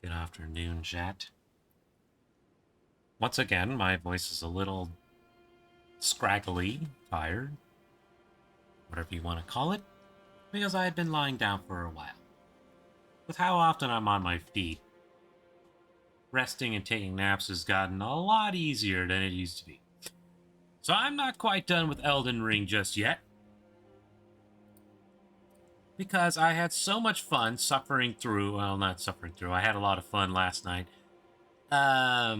Good afternoon, chat. Once again, my voice is a little scraggly, tired, whatever you want to call it, because I had been lying down for a while. With how often I'm on my feet, resting and taking naps has gotten a lot easier than it used to be. So I'm not quite done with Elden Ring just yet, because I had so much fun suffering through, well, not suffering through, I had a lot of fun last night. I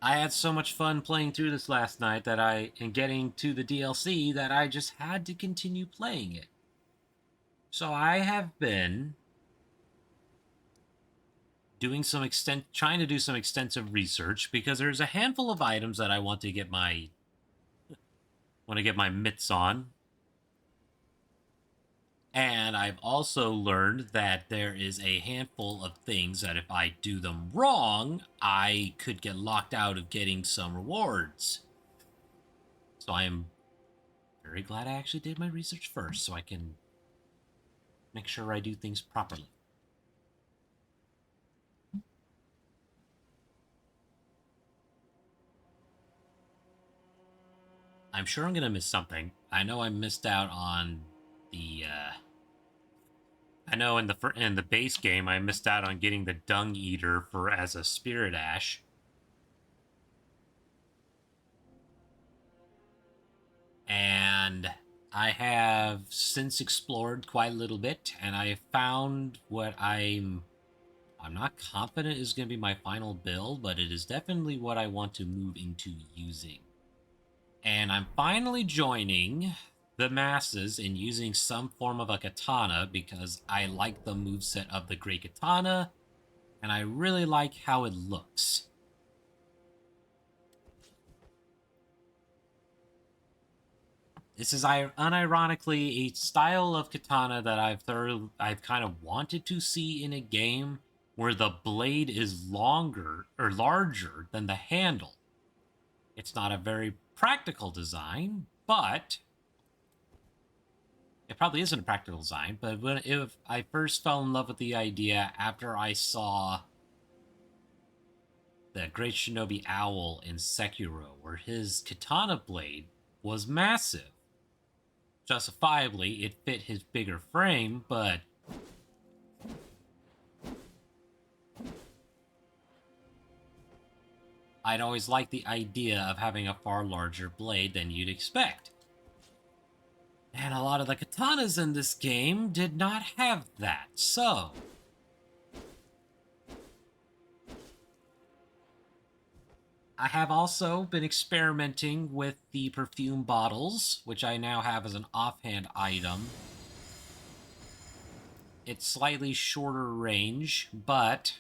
had so much fun playing through this last night and getting to the DLC that I just had to continue playing it. So I have been trying to do some extensive research because there's a handful of items that I want to get my mitts on. And I've also learned that there is a handful of things that if I do them wrong, I could get locked out of getting some rewards. So I am very glad I actually did my research first so I can make sure I do things properly. I'm sure I'm gonna miss something. I know I missed out on the. I know in the base game I missed out on getting the Dung Eater for as a Spirit Ash, and I have since explored quite a little bit, and I found what I'm not confident is going to be my final build, but it is definitely what I want to move into using. And I'm finally joining the masses in using some form of a katana because I like the moveset of the Great Katana, and I really like how it looks. This is unironically a style of katana that I've kind of wanted to see in a game where the blade is longer or larger than the handle. It's not a very practical design, but it probably isn't a practical design, but if I first fell in love with the idea after I saw the Great Shinobi Owl in Sekiro, where his katana blade was massive. Justifiably, it fit his bigger frame, but I'd always liked the idea of having a far larger blade than you'd expect. And a lot of the katanas in this game did not have that, so I have also been experimenting with the perfume bottles, which I now have as an offhand item. It's slightly shorter range, but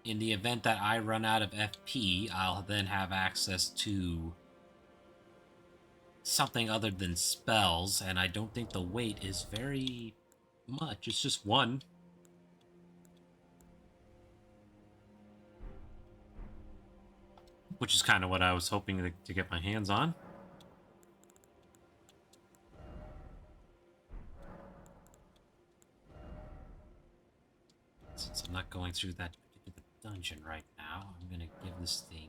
in the event that I run out of FP, I'll then have access to something other than spells, and I don't think the weight is very much. It's just one. Which is kind of what I was hoping to get my hands on. Since I'm not going through that particular dungeon right now, I'm going to give this thing...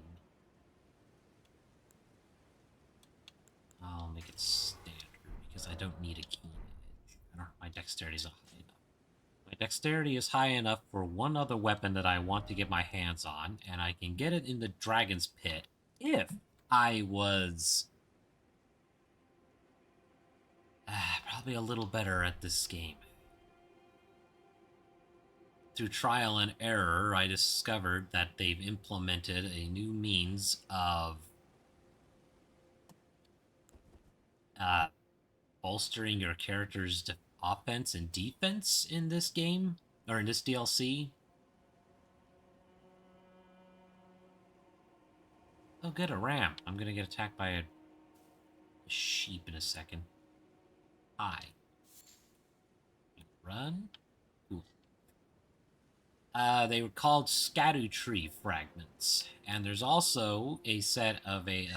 I'll make it standard, because I don't need a keen edge. My dexterity is high enough. My dexterity is high enough for one other weapon that I want to get my hands on, and I can get it in the Dragon's Pit if I was probably a little better at this game. Through trial and error, I discovered that they've implemented a new means of bolstering your character's offense and defense in this game, or in this DLC. Oh, good, a ram. I'm gonna get attacked by a sheep in a second. Hi. Run. Cool. They were called Scattew Tree fragments, and there's also a set of a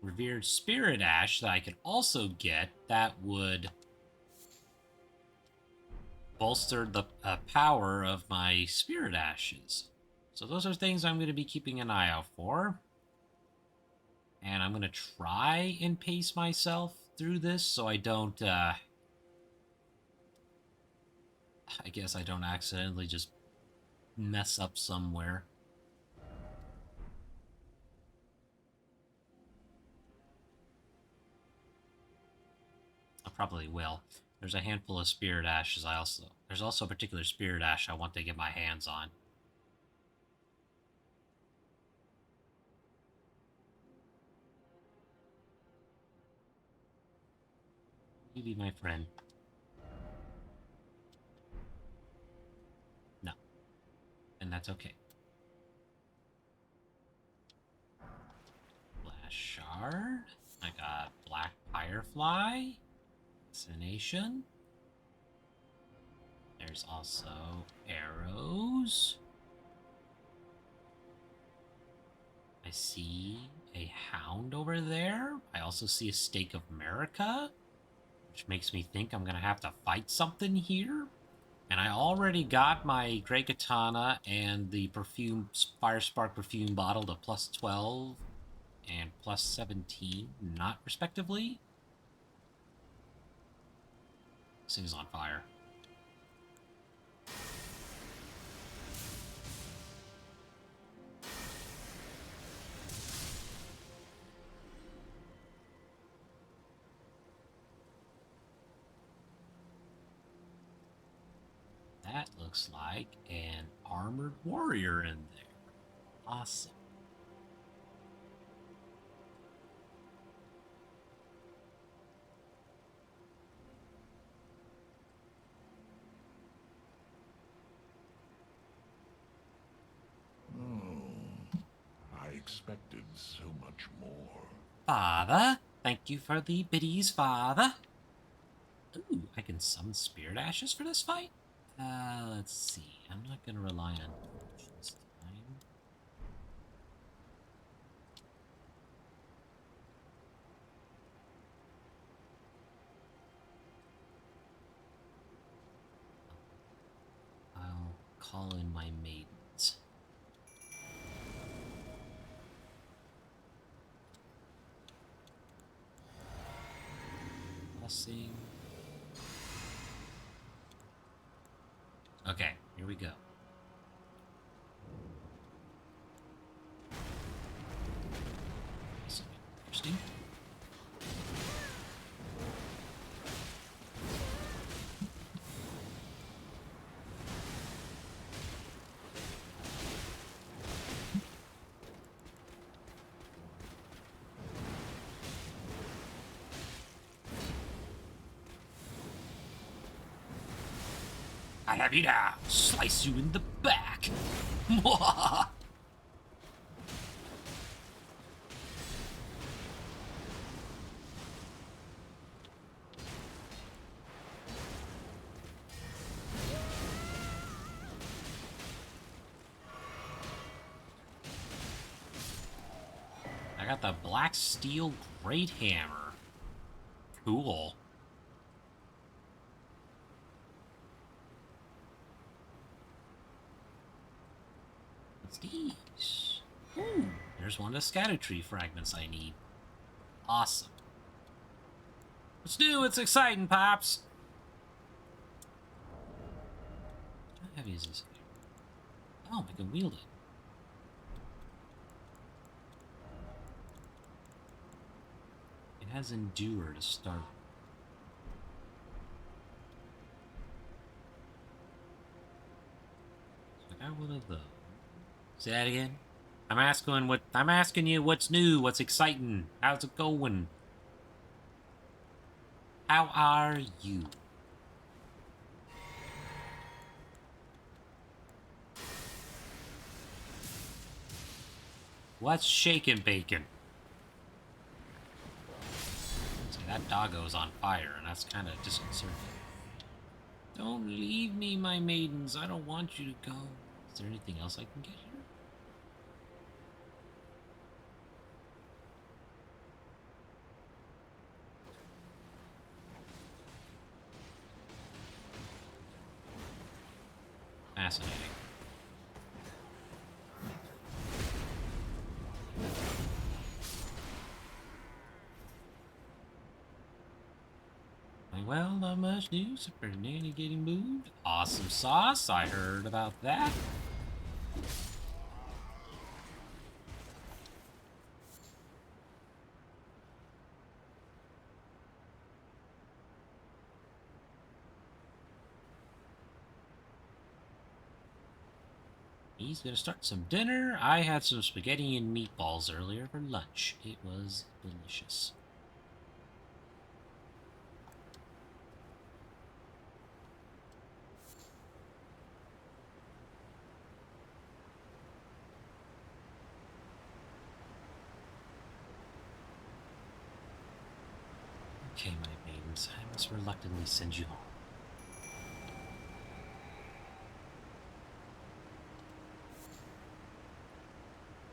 revered spirit ash that I could also get that would bolstered the power of my spirit ashes. So those are things I'm going to be keeping an eye out for. And I'm going to try and pace myself through this so I don't, I guess I don't accidentally just mess up somewhere. I probably will. There's a handful of spirit ashes. There's also a particular spirit ash I want to get my hands on. You be my friend. No. And that's okay. Glass shard. I got black firefly. Fascination. There's also arrows. I see a hound over there. I also see a stake of America, which makes me think I'm going to have to fight something here. And I already got my Grey Katana and the perfume, Fire Spark perfume bottle to plus 12 and plus 17, not respectively. This thing's on fire. That looks like an armored warrior in there. Awesome. I expected so much more. Father, thank you for the biddies, Father. Ooh, I can summon spirit ashes for this fight? Let's see. I'm not going to rely on torch this time. I'll call in my maidens. Blessing. Okay, here we go. This will be interesting. I have you now. Slice you in the back. I got the black steel great hammer. Cool. What's these? Ooh, there's one of the scatter tree fragments I need. Awesome. What's new? It's exciting, Pops. How heavy is this? Oh, I can wield it. It has Endure to start. So I got one of those. Say that again? I'm asking you what's new, what's exciting, how's it going? How are you? What's shaking bacon? See, that doggo's on fire, and that's kind of disconcerting. Don't leave me, my maidens. I don't want you to go. Is there anything else I can get here? fascinating. Well, not much news. For Nanny getting moved. Awesome sauce. I heard about that. He's gonna start some dinner. I had some spaghetti and meatballs earlier for lunch. It was delicious. Okay, my maidens, I must reluctantly send you home.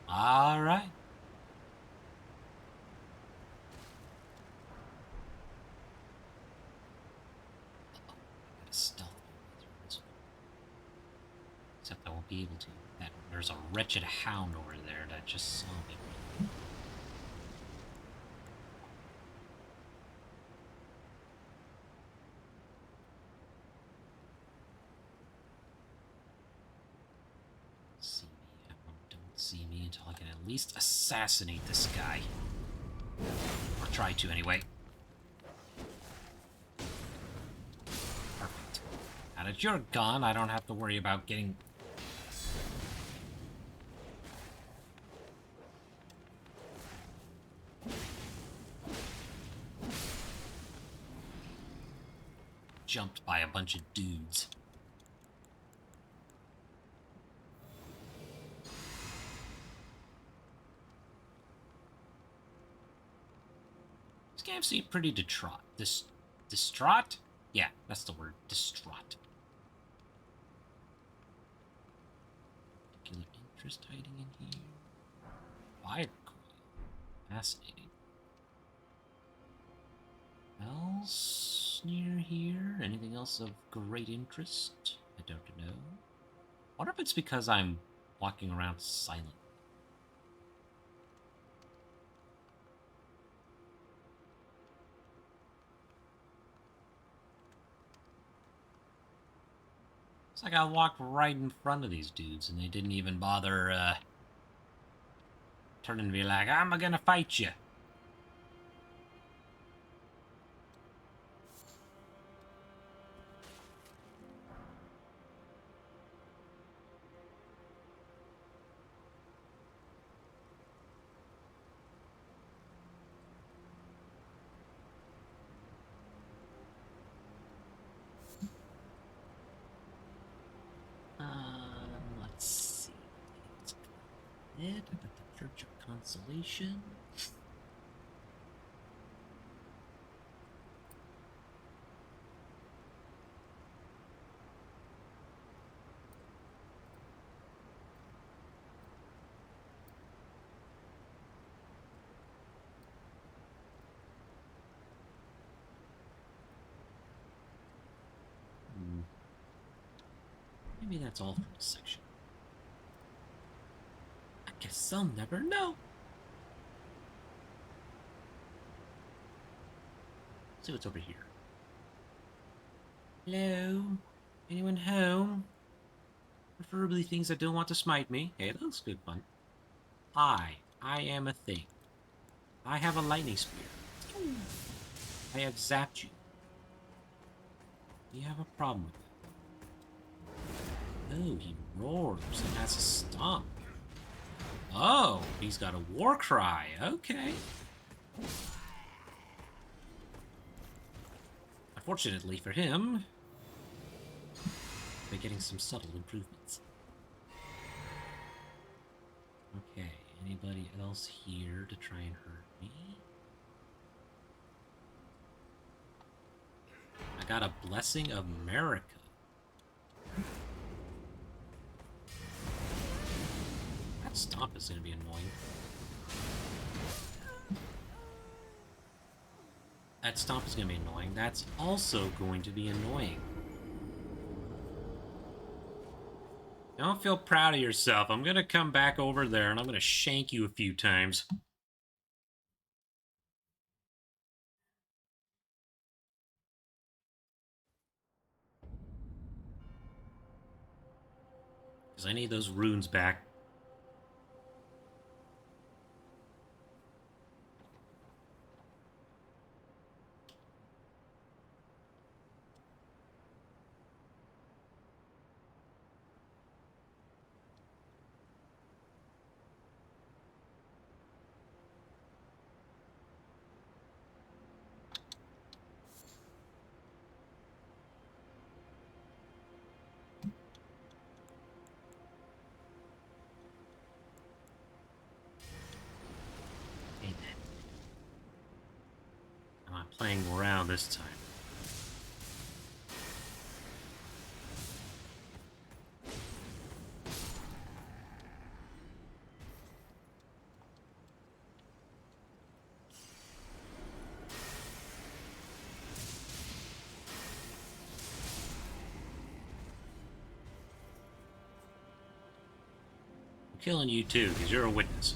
All right. I gotta stealth through this one. Except I won't be able to. There's a wretched hound over there that just saw me. See me. Don't see me until I can at least assassinate this guy. Or try to, anyway. Perfect. Now that you're gone, I don't have to worry about getting... jumped by a bunch of dudes. This game seemed pretty distraught. Distraught? Yeah, that's the word. Distraught. Particular interest hiding in here. Fire coil. Fascinating. Else near here? Anything else of great interest? I don't know. What if it's because I'm walking around silent? It's like I walked right in front of these dudes and they didn't even bother turning to be like, I'm gonna fight you. Let's see. I got the Church of Consolation. Maybe that's all for this section. I guess I'll never know. See what's over here. Hello? Anyone home? Preferably things that don't want to smite me. Hey, that looks good fun. I am a thing. I have a lightning spear. I have zapped you. You have a problem with it. Oh, he roars and has a stomp. Oh, he's got a war cry. Okay. Unfortunately for him, we're getting some subtle improvements. Okay, anybody else here to try and hurt me? I got a Blessing of America. That stomp is going to be annoying. That stomp is going to be annoying. That's also going to be annoying. Don't feel proud of yourself. I'm gonna come back over there and I'm gonna shank you a few times. Because I need those runes back. Hey, I'm not playing around this time. I'm killing you too, because you're a witness.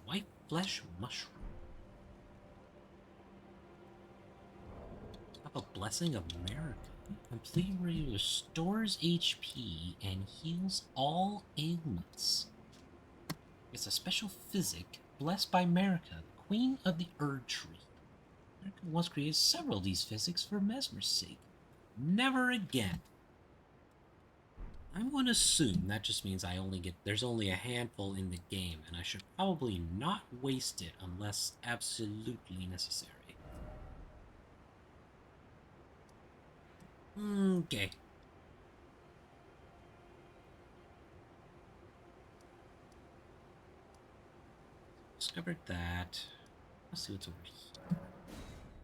White flesh mushroom. Have a blessing of America. Completely restores HP and heals all ailments. It's a special physic blessed by America, the queen of the Erd Tree. America once created several of these physics for Mesmer's sake. Never again. I'm going to assume that just means there's only a handful in the game, and I should probably not waste it unless absolutely necessary. Okay. Discovered that. Let's see what's over here.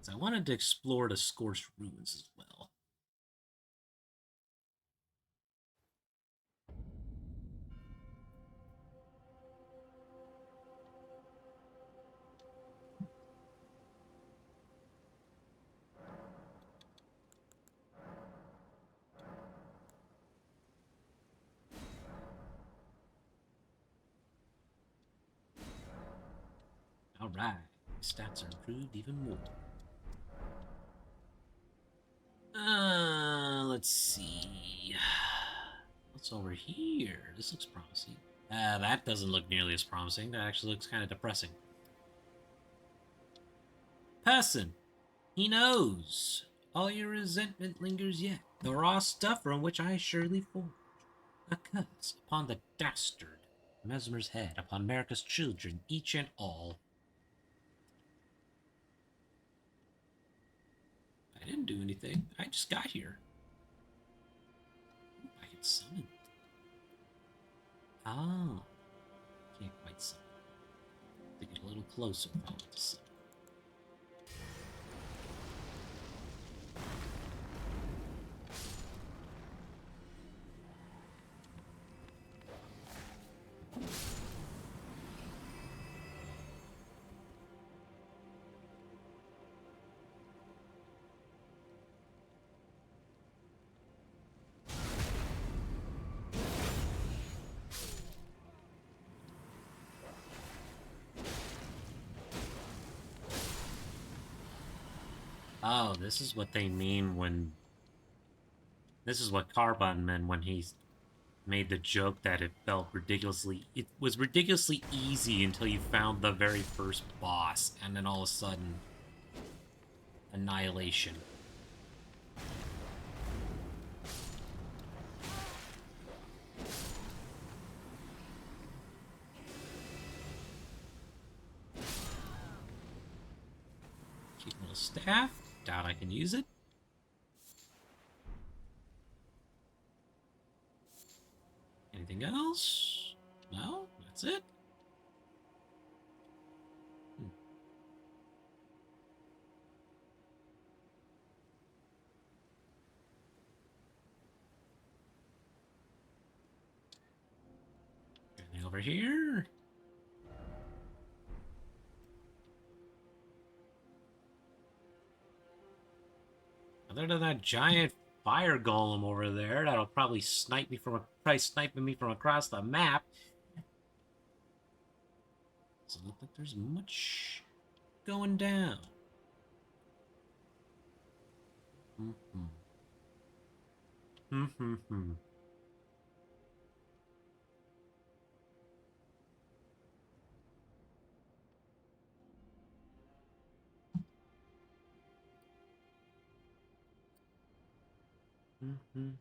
So I wanted to explore the Scorched Ruins as well. Alright, stats are improved even more. Let's see. What's over here? This looks promising. That doesn't look nearly as promising. That actually looks kind of depressing. Person, he knows. All your resentment lingers yet. The raw stuff from which I surely forged. A curse upon the dastard. Mesmer's head upon America's children, each and all. I didn't do anything. I just got here. I can summon. Ah, can't quite summon. To get a little closer if I want to summon. Oh, this is what they mean when... This is what Carbon meant when he made the joke that it felt ridiculously... It was ridiculously easy until you found the very first boss, and then all of a sudden... Annihilation. Cute little staff. Doubt I can use it. Anything else? No? That's it? Anything over here? Other than that giant fire golem over there, that'll probably sniping me from across the map. Doesn't look like there's much going down. Mm-hmm. Mm-hmm. Mm-hmm.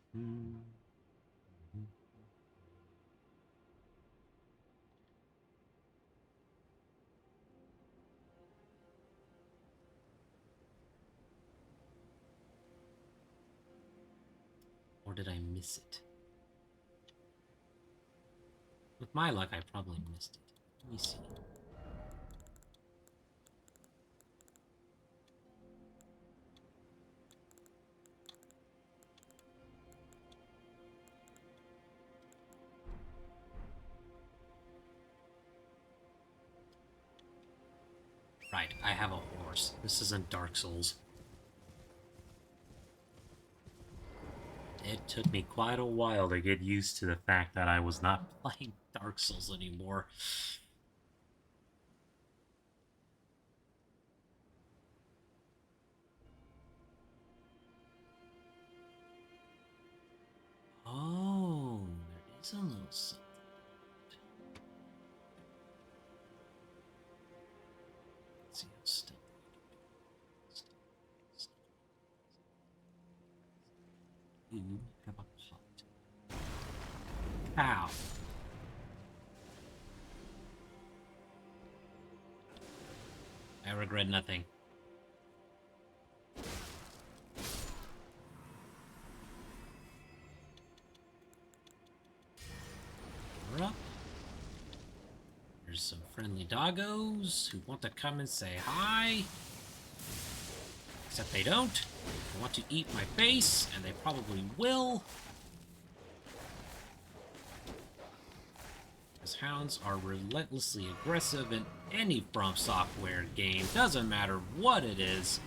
Or did I miss it? With my luck, I probably missed it. Let me see. Right, I have a horse. This isn't Dark Souls. It took me quite a while to get used to the fact that I was not playing Dark Souls anymore. Oh, there is a little something. Let's see how stealthy I can do. You have a pot. Cow. I regret nothing. We're up. There's some friendly doggos who want to come and say hi. Except they don't. They want to eat my face, and they probably will. Because hounds are relentlessly aggressive in any From Software game. Doesn't matter what it is.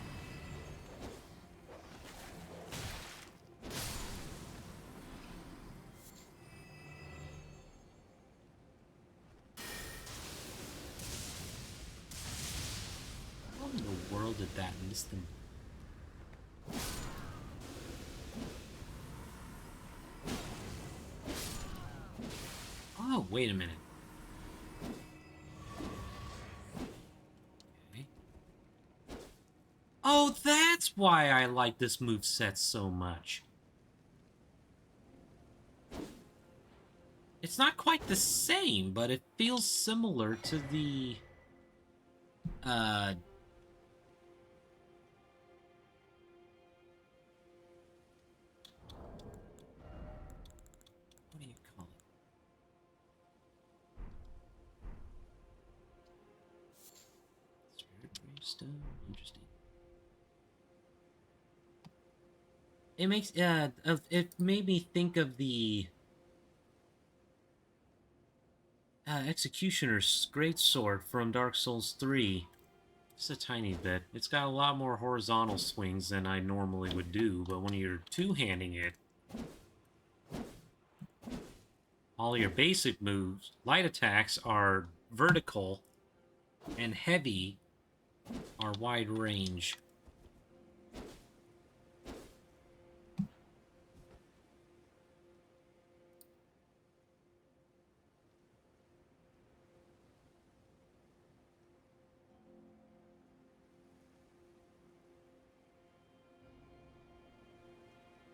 How in the world did that miss them? Oh, wait a minute. Okay. Oh, that's why I like this moveset so much. It's not quite the same, but it feels similar to the what do you call it? Spirit gravestone? Interesting. It makes it made me think of the Executioner's Greatsword from Dark Souls 3. Just a tiny bit. It's got a lot more horizontal swings than I normally would do, but when you're two-handing it, all your basic moves, light attacks are vertical, and heavy are wide range.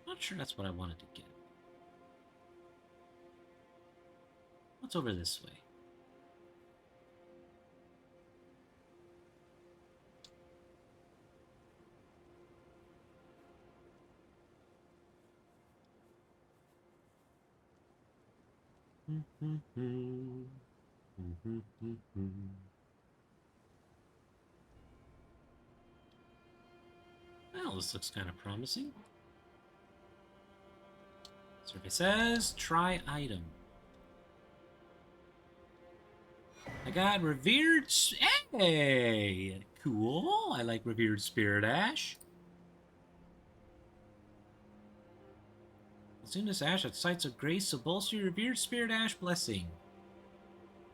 Not sure that's what I wanted to get. What's over this way? Well, this looks kind of promising. Survey says, try item. I got Revered... Hey! Cool. I like Revered Spirit Ash. Consume this ash at sites of grace to bolster your revered spirit ash blessing.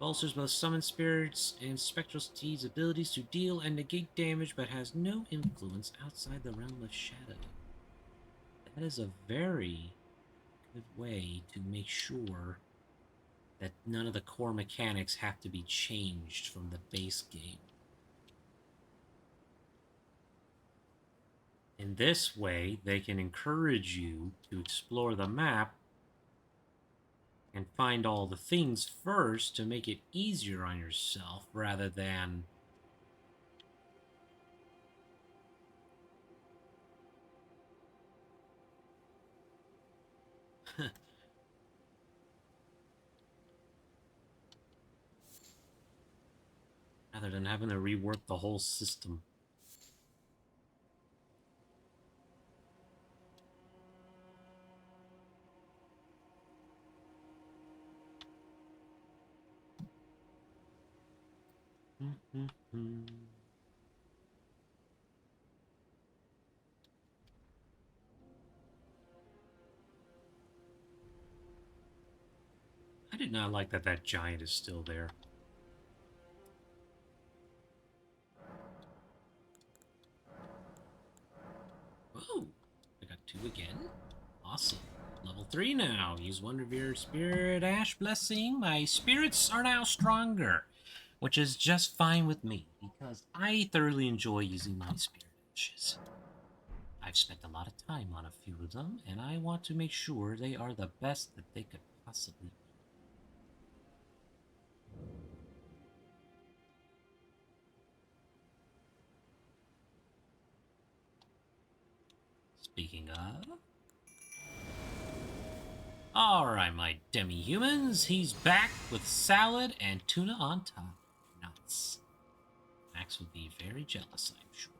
Bolsters both summon spirits and spectral steeds' abilities to deal and negate damage, but has no influence outside the realm of shadow. That is a very good way to make sure that none of the core mechanics have to be changed from the base game. In this way, they can encourage you to explore the map and find all the things first to make it easier on yourself rather than having to rework the whole system. I did not like that that giant is still there. Whoa! I got 2 again. Awesome. Level 3 now. Use one of your spirit ash blessing. My spirits are now stronger, which is just fine with me because I thoroughly enjoy using my spirit ashes. I've spent a lot of time on a few of them, and I want to make sure they are the best that they could possibly be. Speaking of... Alright, my demi-humans, he's back with salad and tuna on top. Nuts. Max would be very jealous, I'm sure.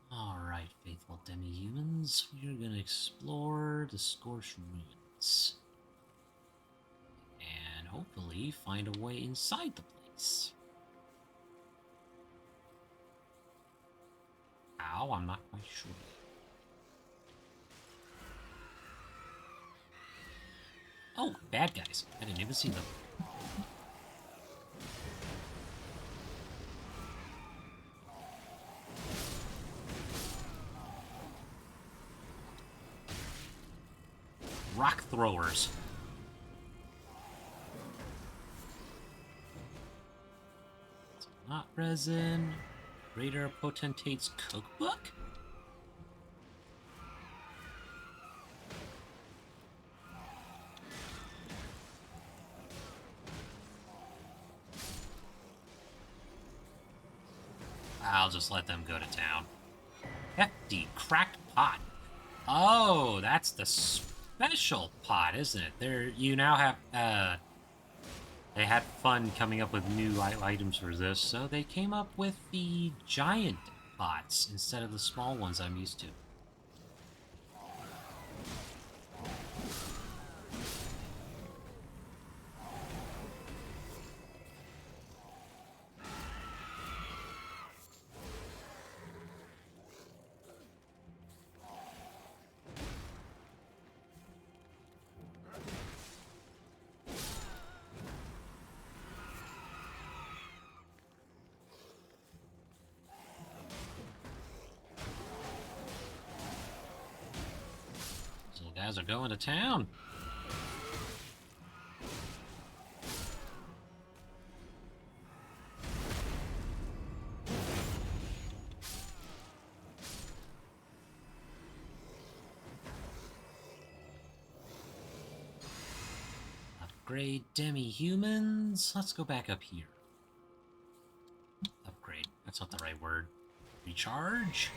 Alright, faithful demi-humans, we are going to explore the Scorched Ruins. And hopefully find a way inside the place. How? I'm not quite sure. Oh, bad guys. I didn't even see them. Rock throwers. It's not resin. Radar Potentate's cookbook? I'll just let them go to town. Hefty cracked pot. Oh, that's the special pot, isn't it? There, you now have, they had fun coming up with new items for this, so they came up with the giant pots instead of the small ones I'm used to. Guys are going to town. Upgrade demi-humans. Let's go back up here. Upgrade. That's not the right word. Recharge.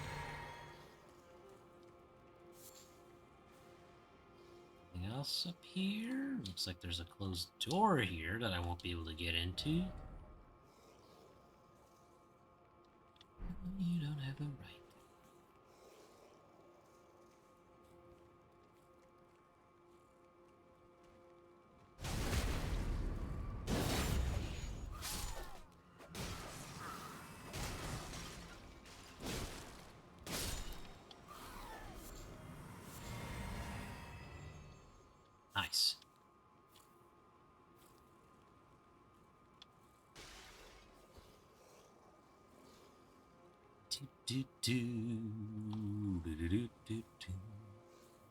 Anything else up here? Looks like there's a closed door here that I won't be able to get into. You don't have a right.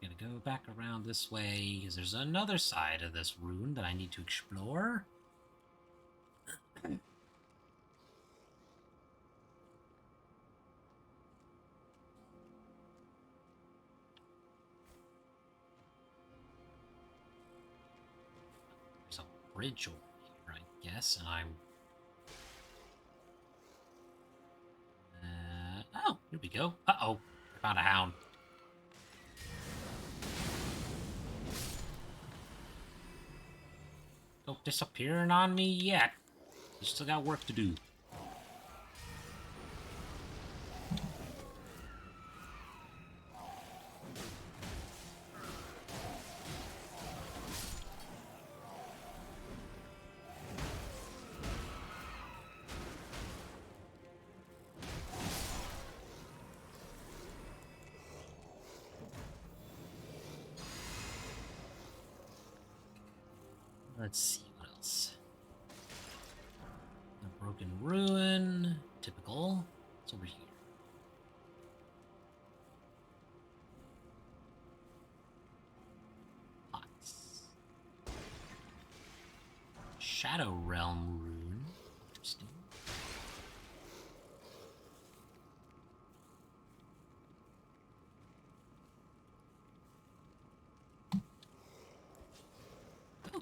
Gonna go back around this way because there's another side of this rune that I need to explore. There's a bridge over here, I guess, and I'm... oh, here we go. Uh-oh, I found a hound. Don't disappearing on me yet. You still got work to do. Let's see what else. A broken ruin. Typical. What's over here? Pots. Shadow Realm rune. Interesting. Oh.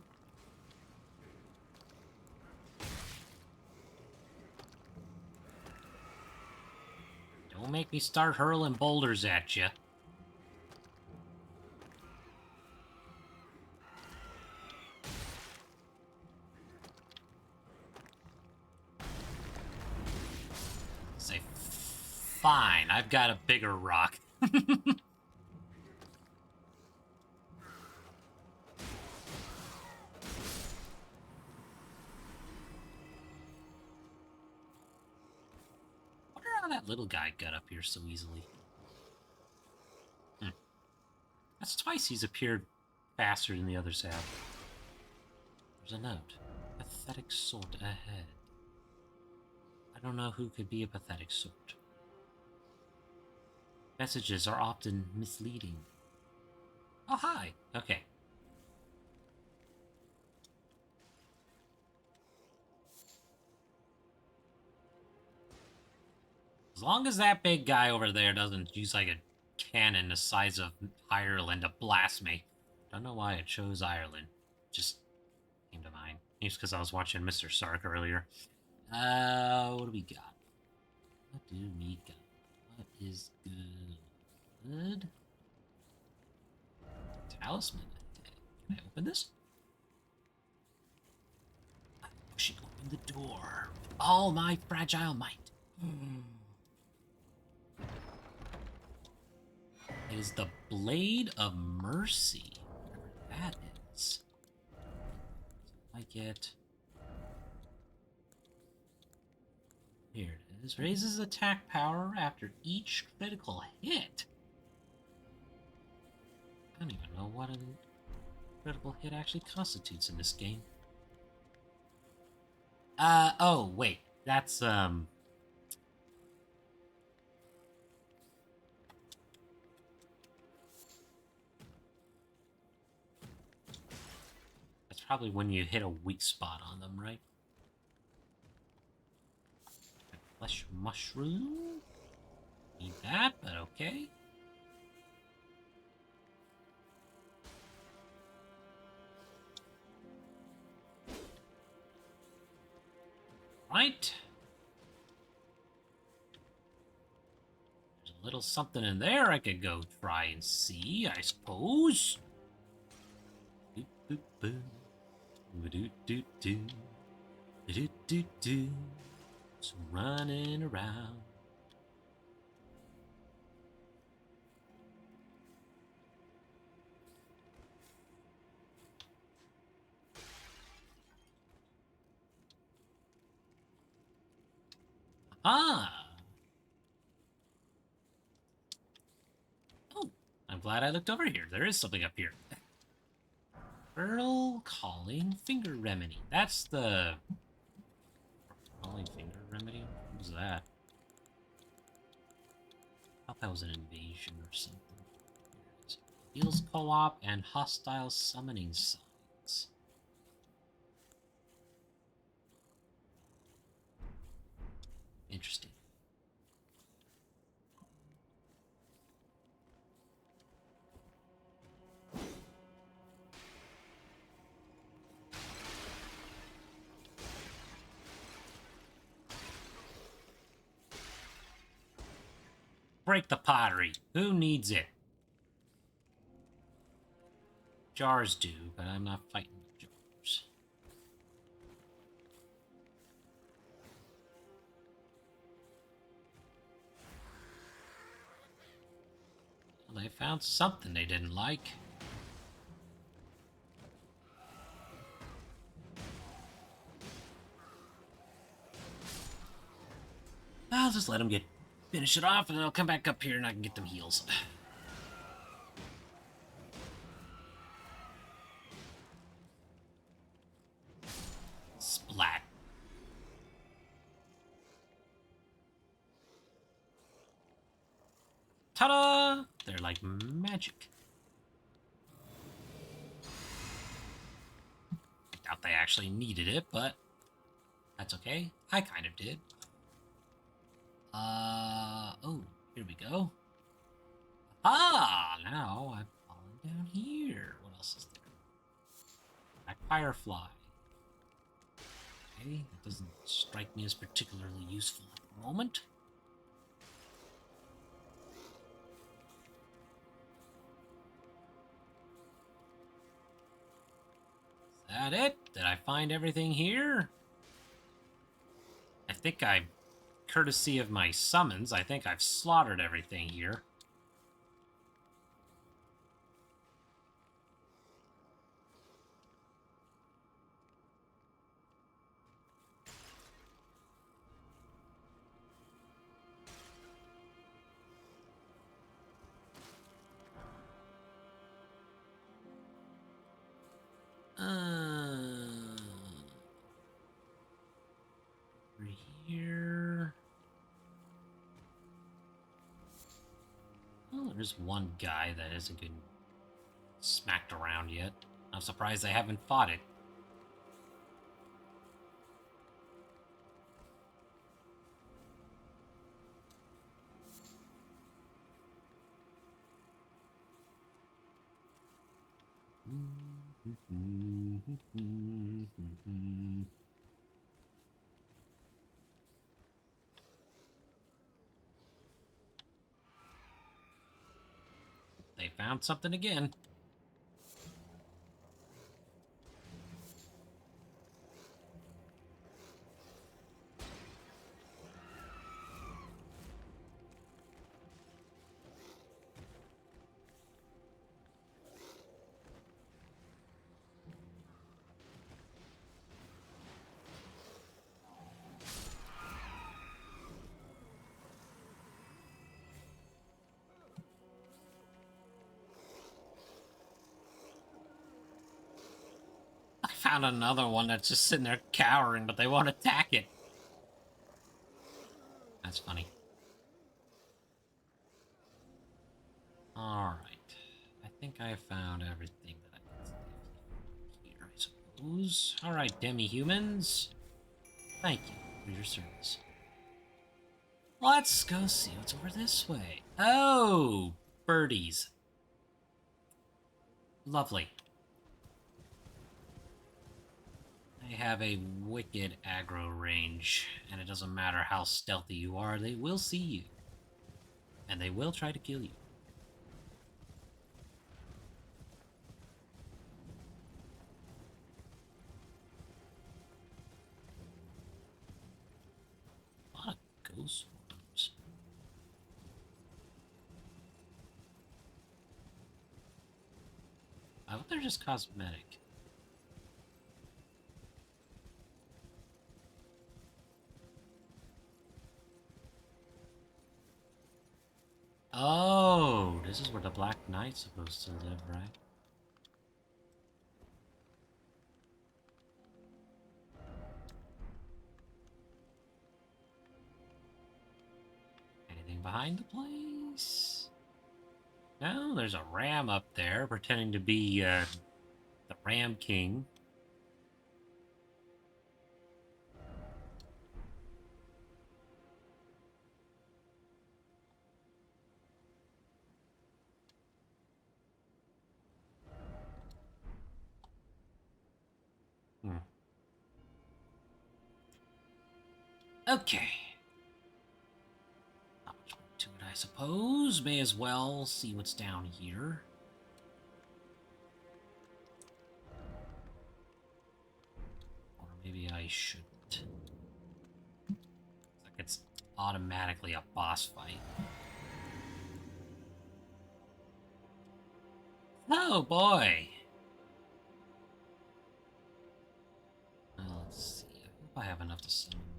Don't make me start hurling boulders at you. Say, fine, I've got a bigger rock. Wonder how that little guy got up here so easily. That's twice he's appeared faster than the others have. There's a note. Pathetic sort ahead. I don't know who could be a pathetic sort. Messages are often misleading. Oh, hi. Okay. As long as that big guy over there doesn't use like a cannon the size of Ireland to blast me. Don't know why it chose Ireland. Just came to mind. Maybe it's because I was watching Mr. Sark earlier. What do we got? What do we got? What is good? Talisman. Can I open this? I'm pushing open the door with all my fragile might. It is the Blade of Mercy. Whatever that is. I get... Here it is. Raises attack power after each critical hit. I don't even know what a critical hit actually constitutes in this game. Oh, wait. That's, That's probably when you hit a weak spot on them, right? Flesh mushroom? Need that, but okay. Right. There's a little something in there I could go try and see, I suppose. Just running around. Ah! Oh, I'm glad I looked over here. There is something up here. Pearl Calling Finger Remedy. That's the... Calling Finger Remedy? What was that? that was an invasion or something. Heals co-op and hostile summoning signs. Interesting. Break the pottery. Who needs it? Jars do, but I'm not fighting with jars. Well, they found something they didn't like. I'll just let them finish it off, and then I'll come back up here and I can get them heals. Splat. Ta-da! They're like magic. I doubt they actually needed it, but that's okay. I kind of did. Oh, here we go. Ah, now I've fallen down here. What else is there? A firefly. Okay, that doesn't strike me as particularly useful at the moment. Is that it? Did I find everything here? I think courtesy of my summons, I think I've slaughtered everything here. Over here. Oh, there's one guy that hasn't been smacked around yet. I'm surprised I haven't fought it. They found something again. I found another one that's just sitting there cowering, but they won't attack it. That's funny. Alright. I think I found everything that I can safely here, I suppose. Alright, demi-humans. Thank you for your service. Let's go see what's over this way. Oh, birdies. Lovely. They have a wicked aggro range, and it doesn't matter how stealthy you are, they will see you. And they will try to kill you. A lot of ghost worms. I hope they're just cosmetic. Oh, this is where the Black Knight's supposed to live, right? Anything behind the plane? Nice. No, there's a ram up there pretending to be the Ram King. Hmm. Okay. Not much more to it, I suppose. May as well see what's down here. Or maybe I shouldn't. Like it's automatically a boss fight. Oh boy! Well, let's see. I hope I have enough to summon my...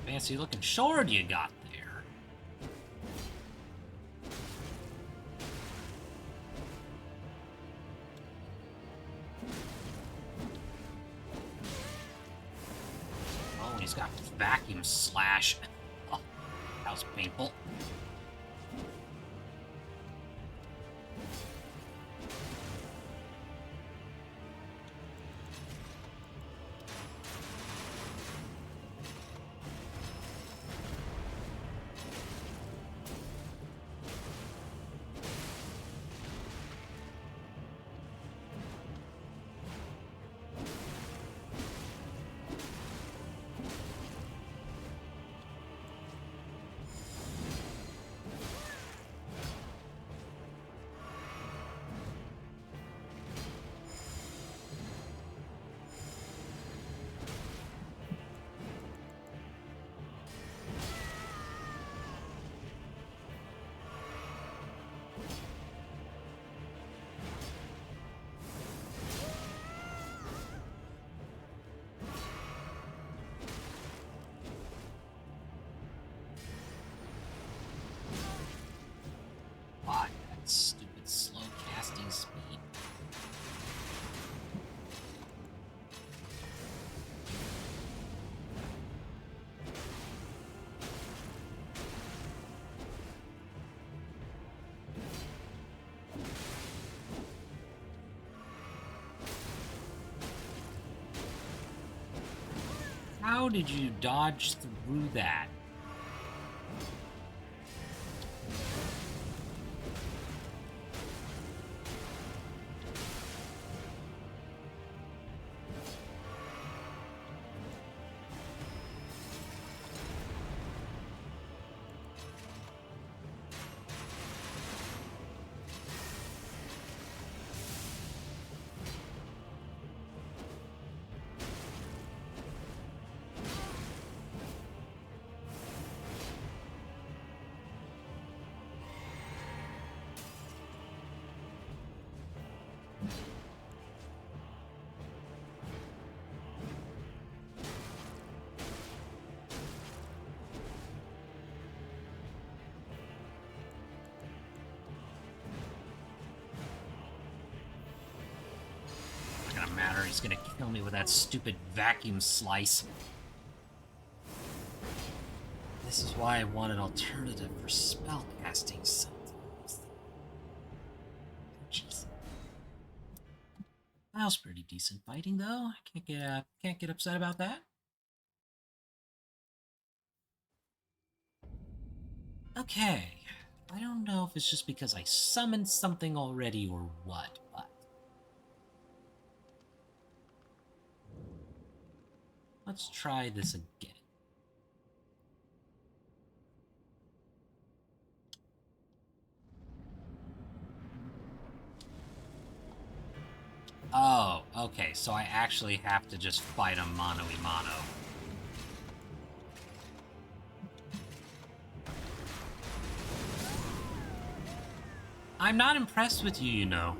Fancy looking sword you got there. Oh, he's got vacuum slash. Oh, that was painful. Why, that stupid slow casting speed. How did you dodge through that? Not gonna matter, he's gonna kill me with that stupid vacuum slice. This is why I want an alternative for spell casting sometimes. Jeez. That was pretty decent fighting, though. I can't get upset about that. Okay. I don't know if it's just because I summoned something already or what, but let's try this again. Oh, okay, so I actually have to just fight him mano-a-mano. I'm not impressed with you, you know.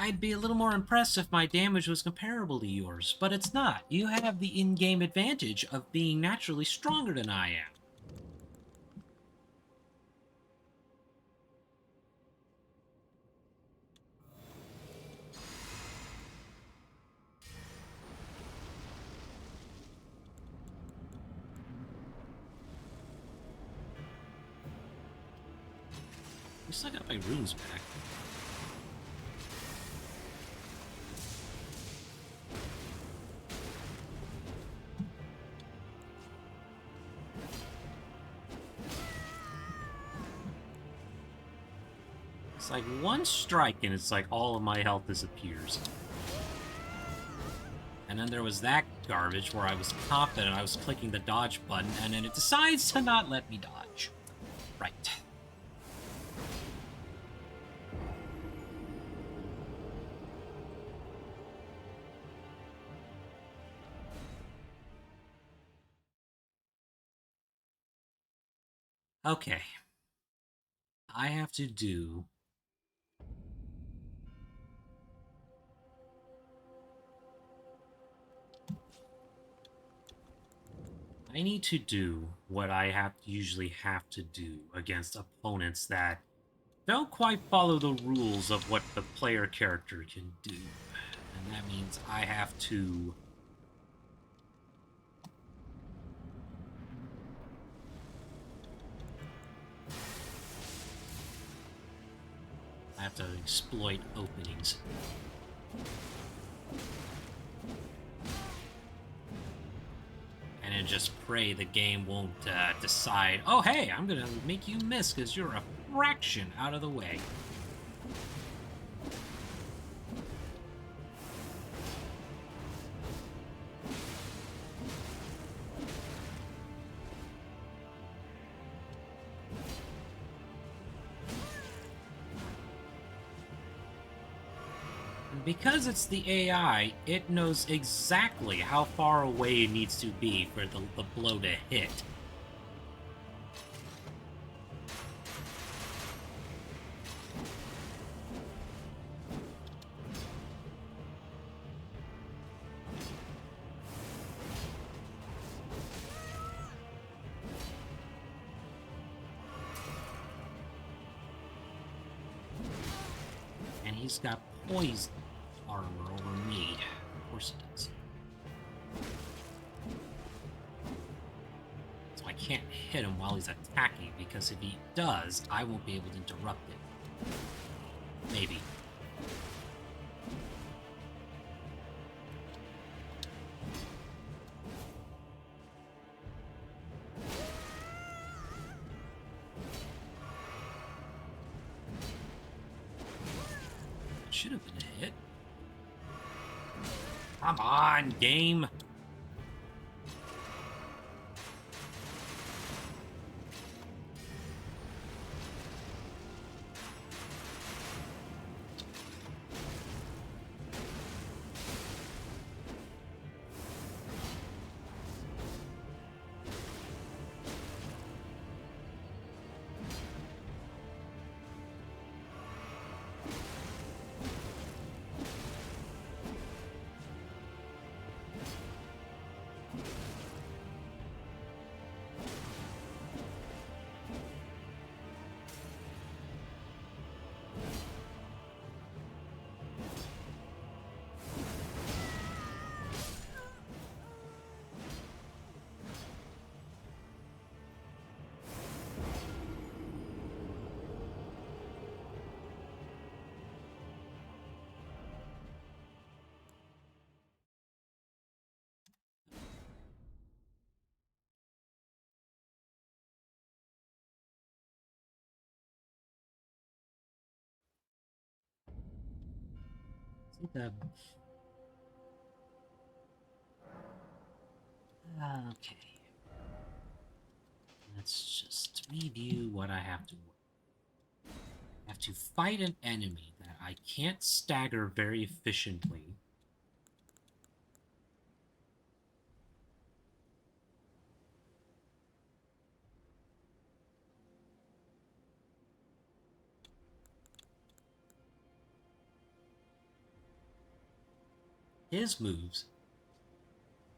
I'd be a little more impressed if my damage was comparable to yours, but it's not. You have the in-game advantage of being naturally stronger than I am. I still got my runes back. It's like one strike and it's like all of my health disappears. And then there was that garbage where I was confident I was clicking the dodge button and then it decides to not let me dodge. Right. Okay. I have to do... I need to do what I usually have to do against opponents that don't quite follow the rules of what the player character can do. And that means I have to... exploit openings. And then just pray the game won't decide, oh hey, I'm gonna make you miss because you're a fraction out of the way. Because it's the AI, it knows exactly how far away it needs to be for the blow to hit. And he's got poison armor over me. Of course he does. So I can't hit him while he's attacking, because if he does, I won't be able to interrupt it. Maybe. Should have been a hit. Come on, game. Okay. Let's just review what I have to work. I have to fight an enemy that I can't stagger very efficiently. His moves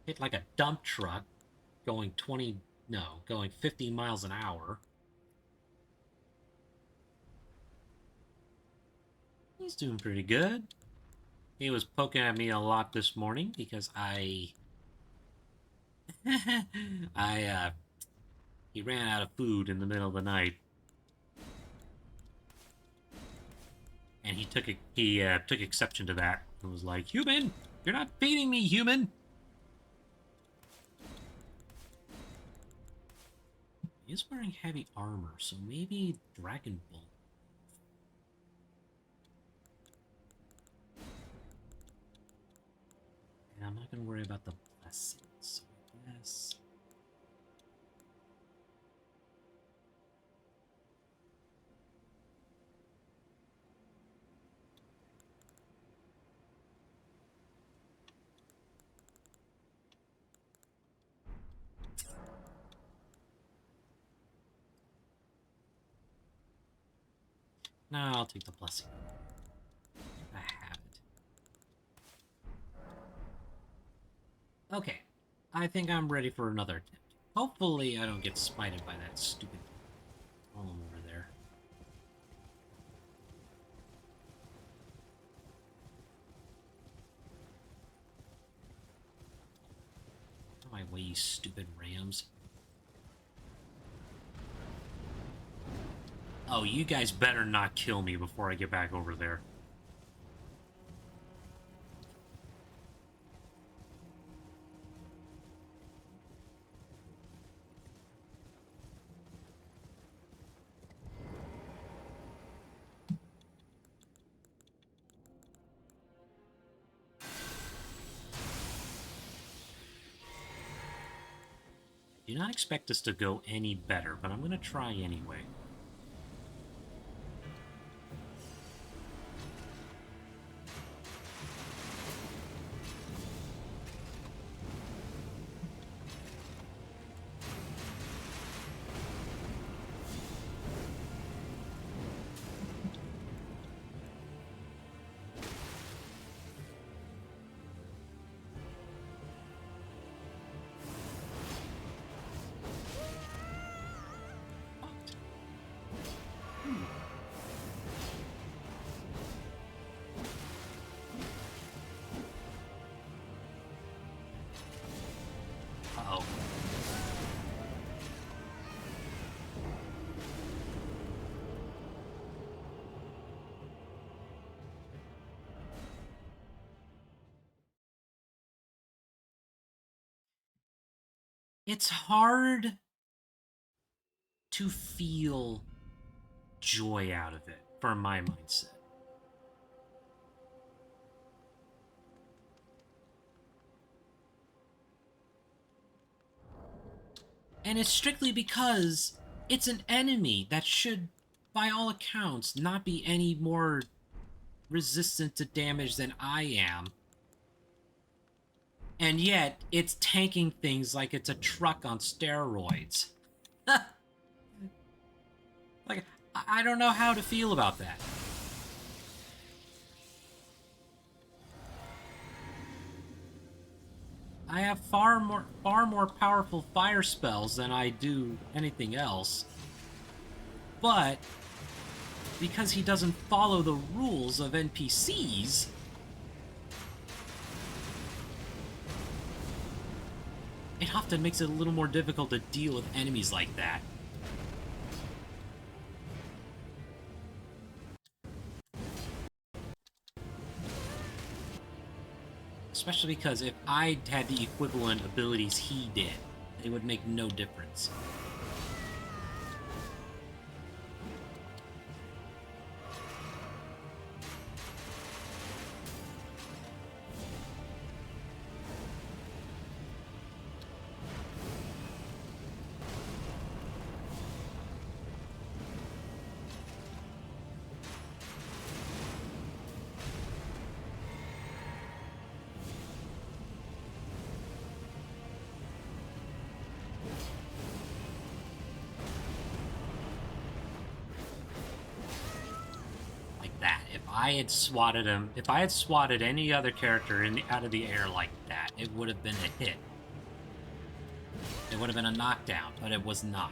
hit like a dump truck going 20, no, going 50 miles an hour. He's doing pretty good. He was poking at me a lot this morning because I he ran out of food in the middle of the night, and he took exception to that and was like, "Human, you're not feeding me, human." He is wearing heavy armor, so maybe Dragon Bolt. And I'm not gonna worry about the blessings. So I guess. No, I'll take the blessing. I have it. Okay. I think I'm ready for another attempt. Hopefully I don't get smited by that stupid golem over there. Out of my way, you stupid rams. Oh, you guys better not kill me before I get back over there. I do not expect this to go any better, but I'm going to try anyway. Uh-oh. It's hard to feel joy out of it for my mindset. And it's strictly because it's an enemy that should, by all accounts, not be any more resistant to damage than I am. And yet, it's tanking things like it's a truck on steroids. Like, I don't know how to feel about that. I have far more powerful fire spells than I do anything else. But because he doesn't follow the rules of NPCs, it often makes it a little more difficult to deal with enemies like that. Especially because if I had the equivalent abilities he did, it would make no difference. I had swatted him, if I had swatted any other character out of the air like that, it would have been a hit. It would have been a knockdown, but it was not.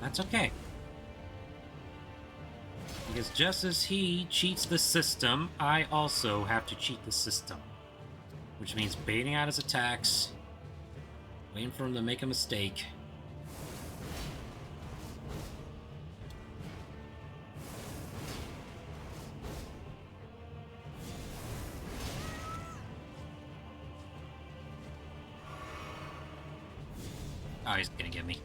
That's okay. Because just as he cheats the system, I also have to cheat the system. Which means baiting out his attacks, waiting for him to make a mistake. Oh, he's gonna get me.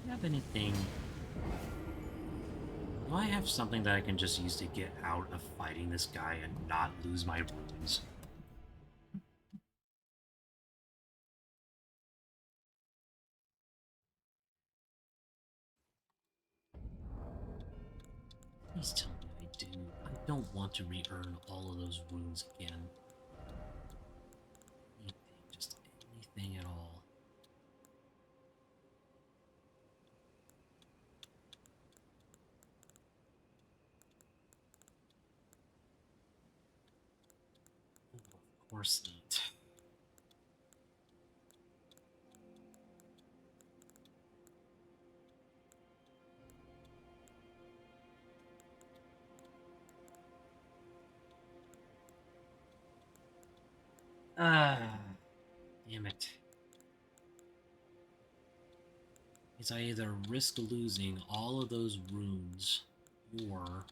Have anything? Do I have something that I can just use to get out of fighting this guy and not lose my runes? Please tell me I do. I don't want to re-earn all of those runes again. Anything, just anything at all. Ooh, of course not. Ah, damn it. Is I either risk losing all of those runes, or...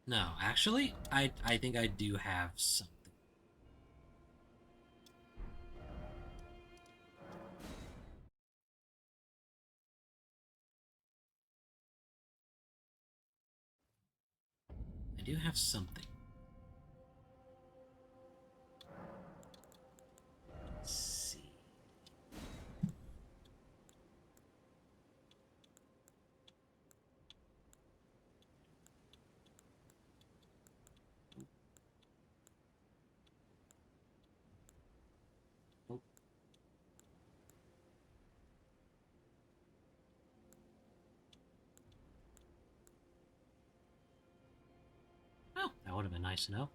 No, actually, I think I do have something. I do have something. Let's see. Oh, oh, that would have been nice to know.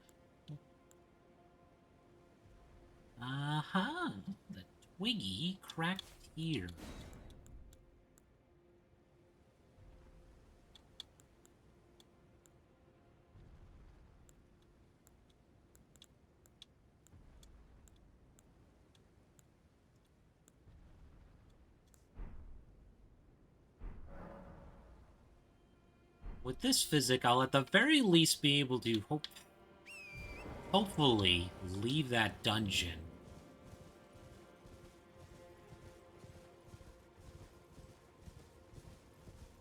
Uh-huh. The twiggy cracked here. With this physic, I'll at the very least be able to hopefully leave that dungeon.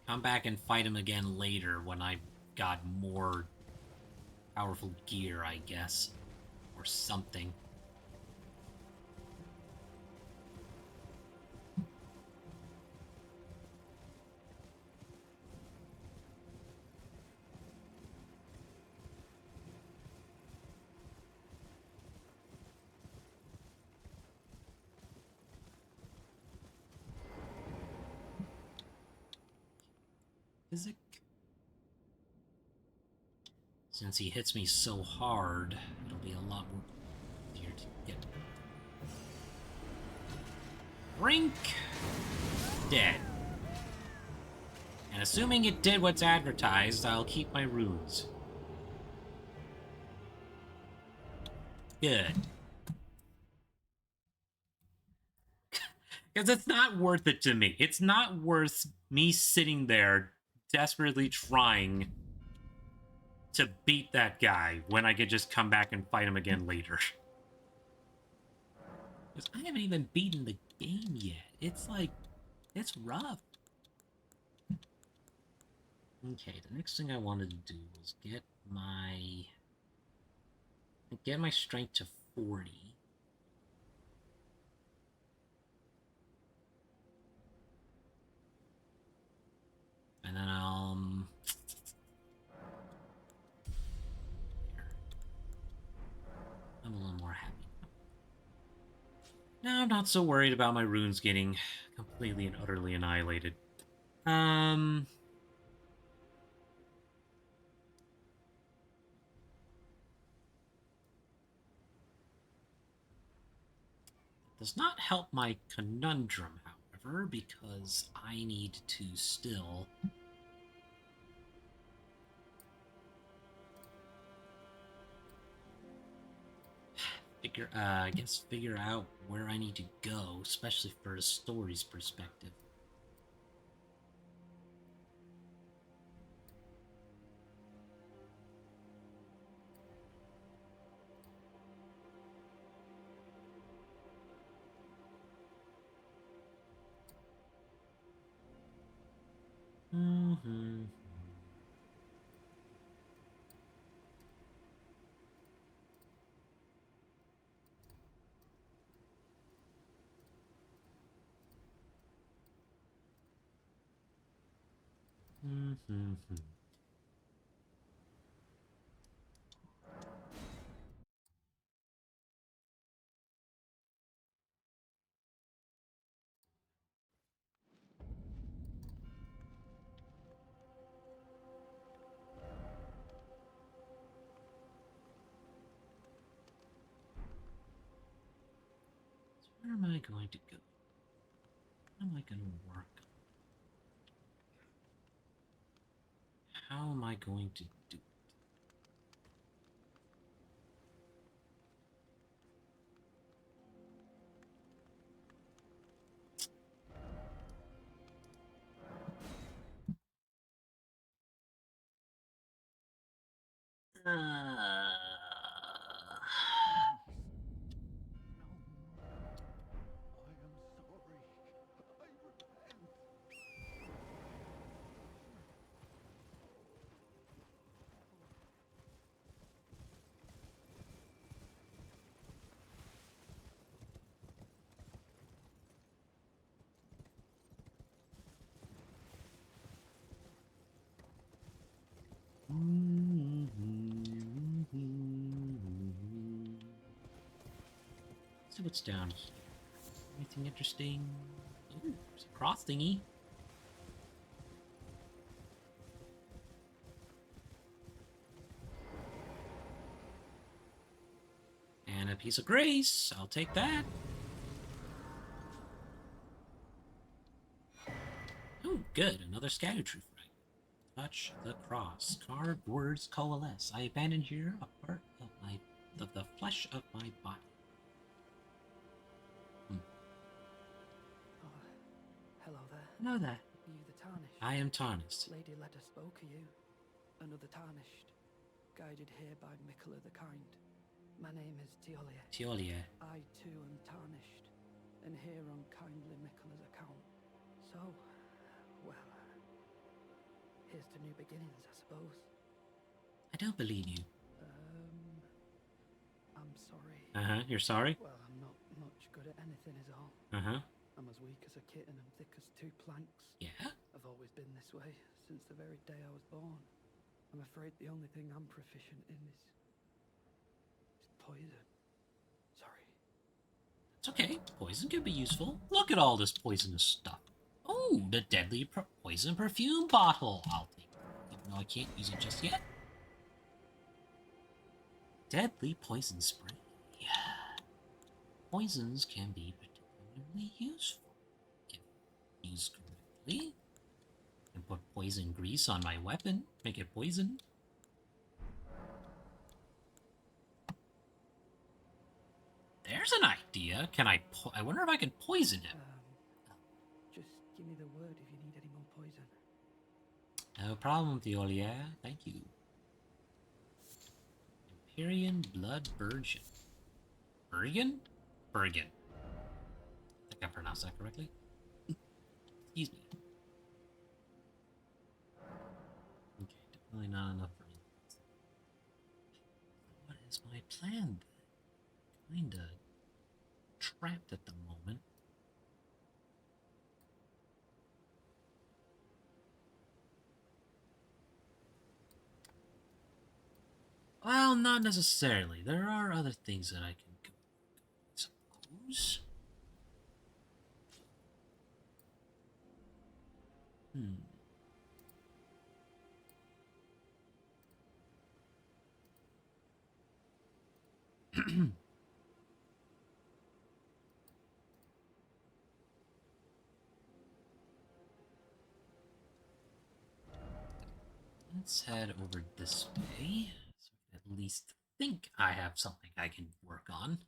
Come back and fight him again later when I've got more powerful gear, I guess. Or something. Physic. Since he hits me so hard, it'll be a lot more easier to get. Brink! Dead. And assuming it did what's advertised, I'll keep my runes. Good. Because it's not worth it to me. It's not worth me sitting there desperately trying to beat that guy when I could just come back and fight him again later. Because I haven't even beaten the game yet. It's like, it's rough. Okay, the next thing I wanted to do was get my strength to 40. And then I'm a little more happy. Now I'm not so worried about my runes getting completely and utterly annihilated. It does not help my conundrum, however, because I need to still figure out where I need to go, especially for the story's perspective. Mm-hmm. Mm-hmm. So where am I going to go? What am I going to work on? How am I going to do it? Let's see what's down here. Anything interesting? Ooh, there's a cross thingy. And a piece of grace. I'll take that. Oh, good. Another scatter truth fragment. Touch the cross. Carved words coalesce. I abandon here a part of the flesh of my body. Oh, hello there. Hello there. You the Tarnished? I am Tarnished. Lady Leda spoke of you. Another Tarnished. Guided here by Mikola the Kind. My name is Teolia. Teolia. I too am Tarnished. And here on kindly Mikola's account. So, well, here's to new beginnings, I suppose. I don't believe you. I'm sorry. You're sorry? Well, I'm not much good at anything is all. I'm as weak as a kitten and thick as two planks. Yeah? I've always been this way, since the very day I was born. I'm afraid the only thing I'm proficient in is poison. Sorry. It's okay. Poison could be useful. Look at all this poisonous stuff. Oh, the deadly poison perfume bottle. I'll No, I can't use it just yet. Deadly poison spray. Poisons can be particularly useful if used correctly. I can put poison grease on my weapon, make it poison. There's an idea. Can I wonder if I can poison him. Just give me the word if you need any more poison. No problem, Theolia. Thank you. Empyrean Blood Virgin. Bergen? Bergen. I think I pronounced that correctly. Excuse me. Okay, definitely not enough for me. What is my plan then? Kinda trapped at the moment. Well, not necessarily. There are other things that I can go, I suppose. Let's head over this way, so I can at least think I have something I can work on.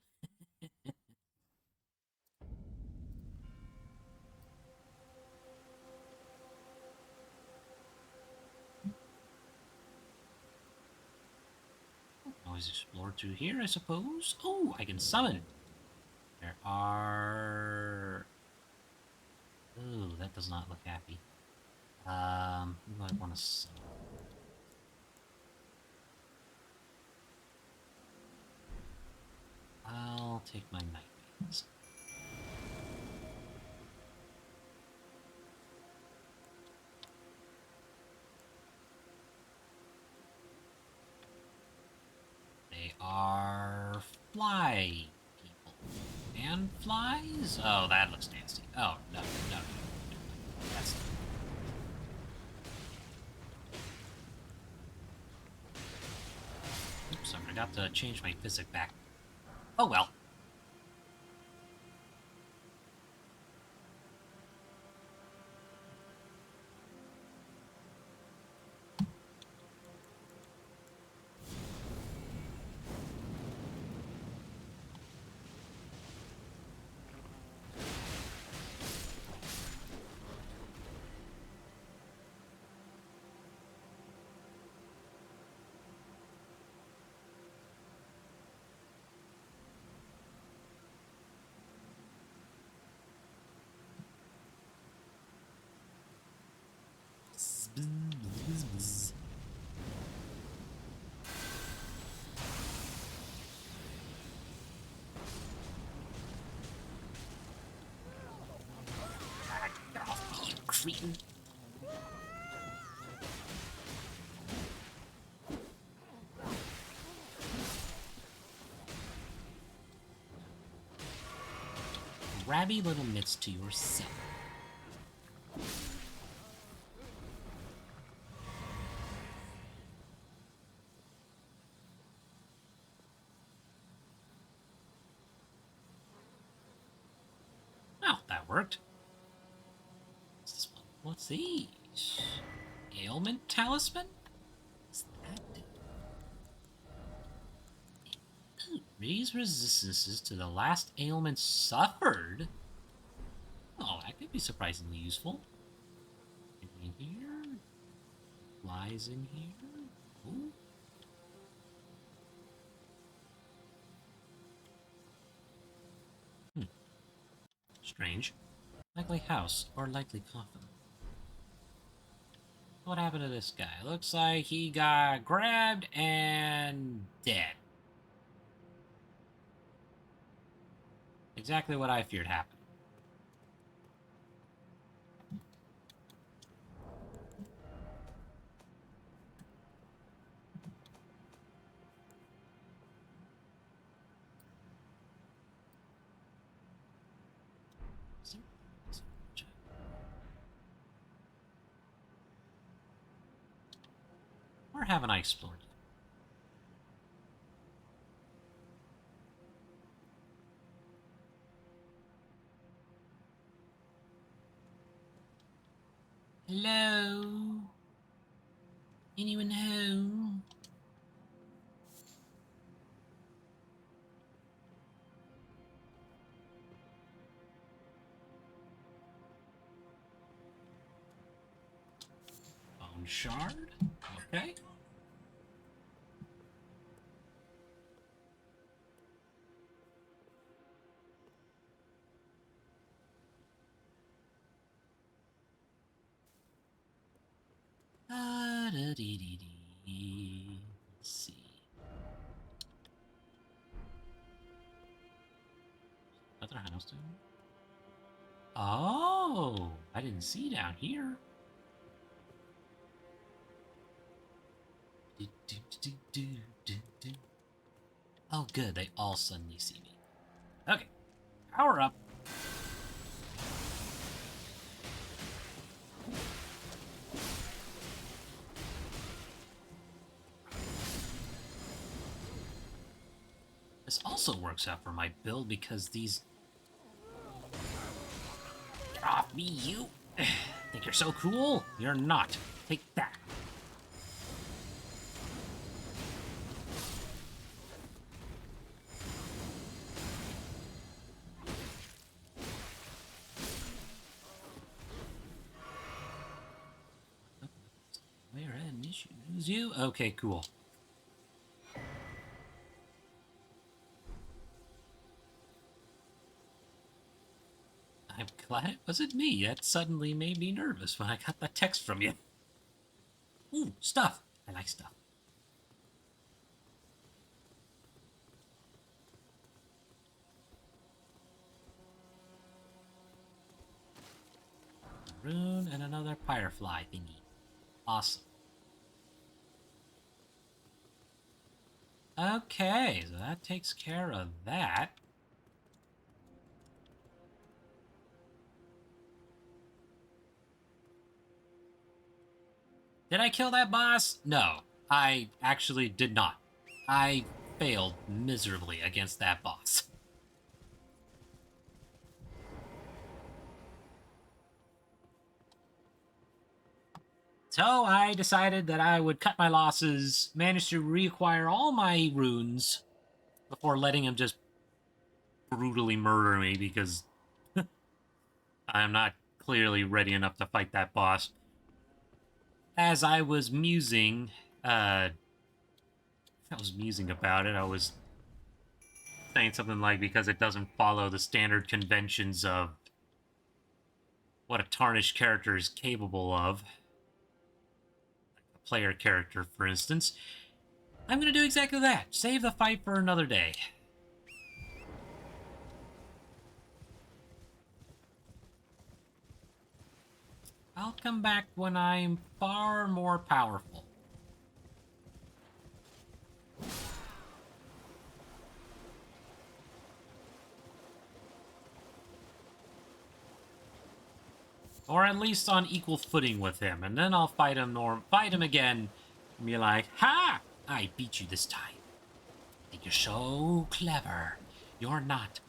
Always explore through here, I suppose. Oh, I can summon. There are... Oh, that does not look happy. Who do I want to summon? I'll take my nightmares. They are fly people. And flies? Oh, that looks nasty. Oh, no, no, no, no. That's... Oops, I forgot to change my physic back. Oh well. Get off me, you cretin. Grabby little mitts to yourself. Oh, that worked. What's this one? What's these? Ailment talisman? What's that do? Ooh, raise resistances to the last ailment suffered? Oh, that could be surprisingly useful. Anything in here? Flies in here? Ooh. Strange. Likely house or likely coffin. What happened to this guy? Looks like he got grabbed and dead. Exactly what I feared happened. Where haven't I explored? Hello? Anyone home? Bone shard? Okay. Let's see. Other house doing? Oh, I didn't see down here. Oh, good. They all suddenly see me. Okay, power up. This also works out for my build because these... Get off me, you! Think you're so cool? You're not. Take that. Where an issue? Who's you? Okay, cool. I'm glad it wasn't me. That suddenly made me nervous when I got that text from you. Ooh, stuff. I like stuff. Rune and another firefly thingy. Awesome. Okay, so that takes care of that. Did I kill that boss? No, I actually did not. I failed miserably against that boss. So I decided that I would cut my losses, manage to reacquire all my runes before letting him just brutally murder me because I'm not clearly ready enough to fight that boss. As I was musing, about it, I was saying something like, because it doesn't follow the standard conventions of what a tarnished character is capable of, like a player character, for instance, I'm going to do exactly that. Save the fight for another day. I'll come back when I'm far more powerful. Or at least on equal footing with him, and then I'll fight him again, and be like, ha! I beat you this time. Think you're so clever. You're not.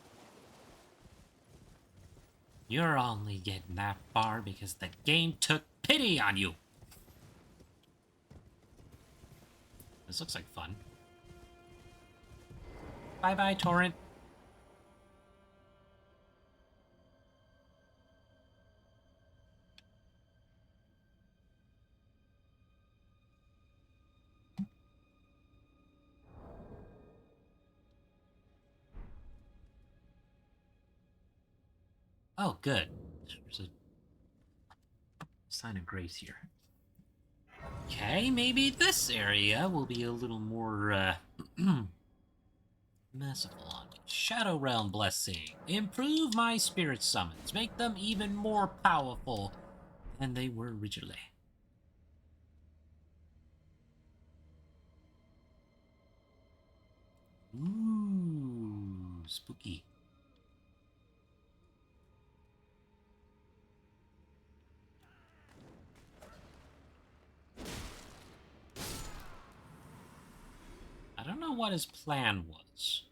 You're only getting that far because the game took pity on you. This looks like fun. Bye-bye, Torrent. Oh, good. There's a sign of grace here. Okay, maybe this area will be a little more, merciful on me. Shadow Realm Blessing. Improve my spirit summons. Make them even more powerful than they were originally. Ooh, spooky. what his plan was.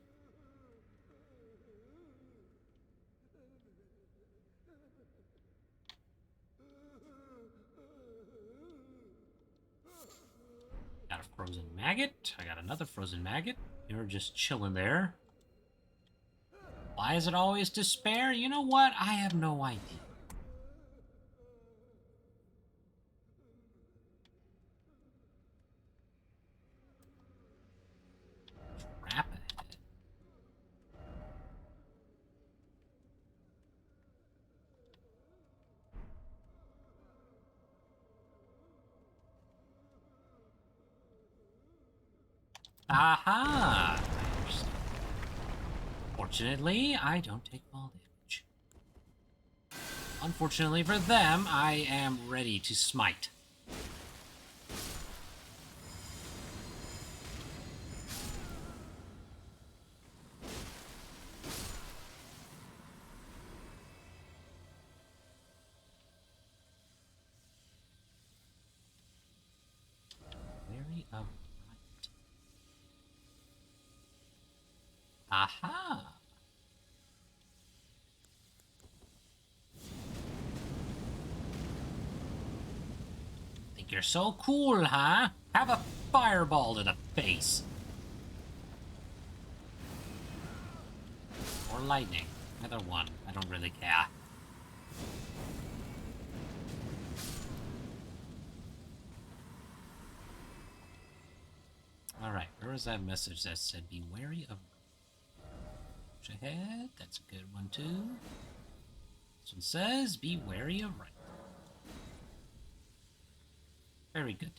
Got a frozen maggot. I got another frozen maggot. You're just chilling there. Why is it always despair? You know what? I have no idea. Trap ahead. Aha! I understand. Fortunately, I don't take fall damage. Unfortunately for them, I am ready to smite. Wary of right. Aha! Think you're so cool, huh? Have a fireball to the face. Or lightning. Either one. I don't really care. Alright, where was that message that said be wary of push ahead? That's a good one too. This one says be wary of right. Very good.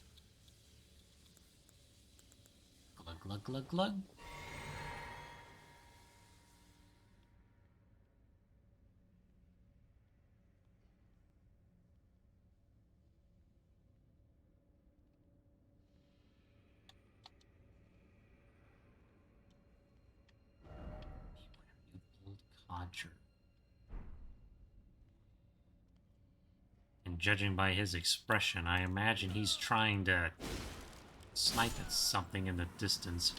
Glug glug glug glug. You bold conjure. And judging by his expression, I imagine he's trying to snipe at something in the distance.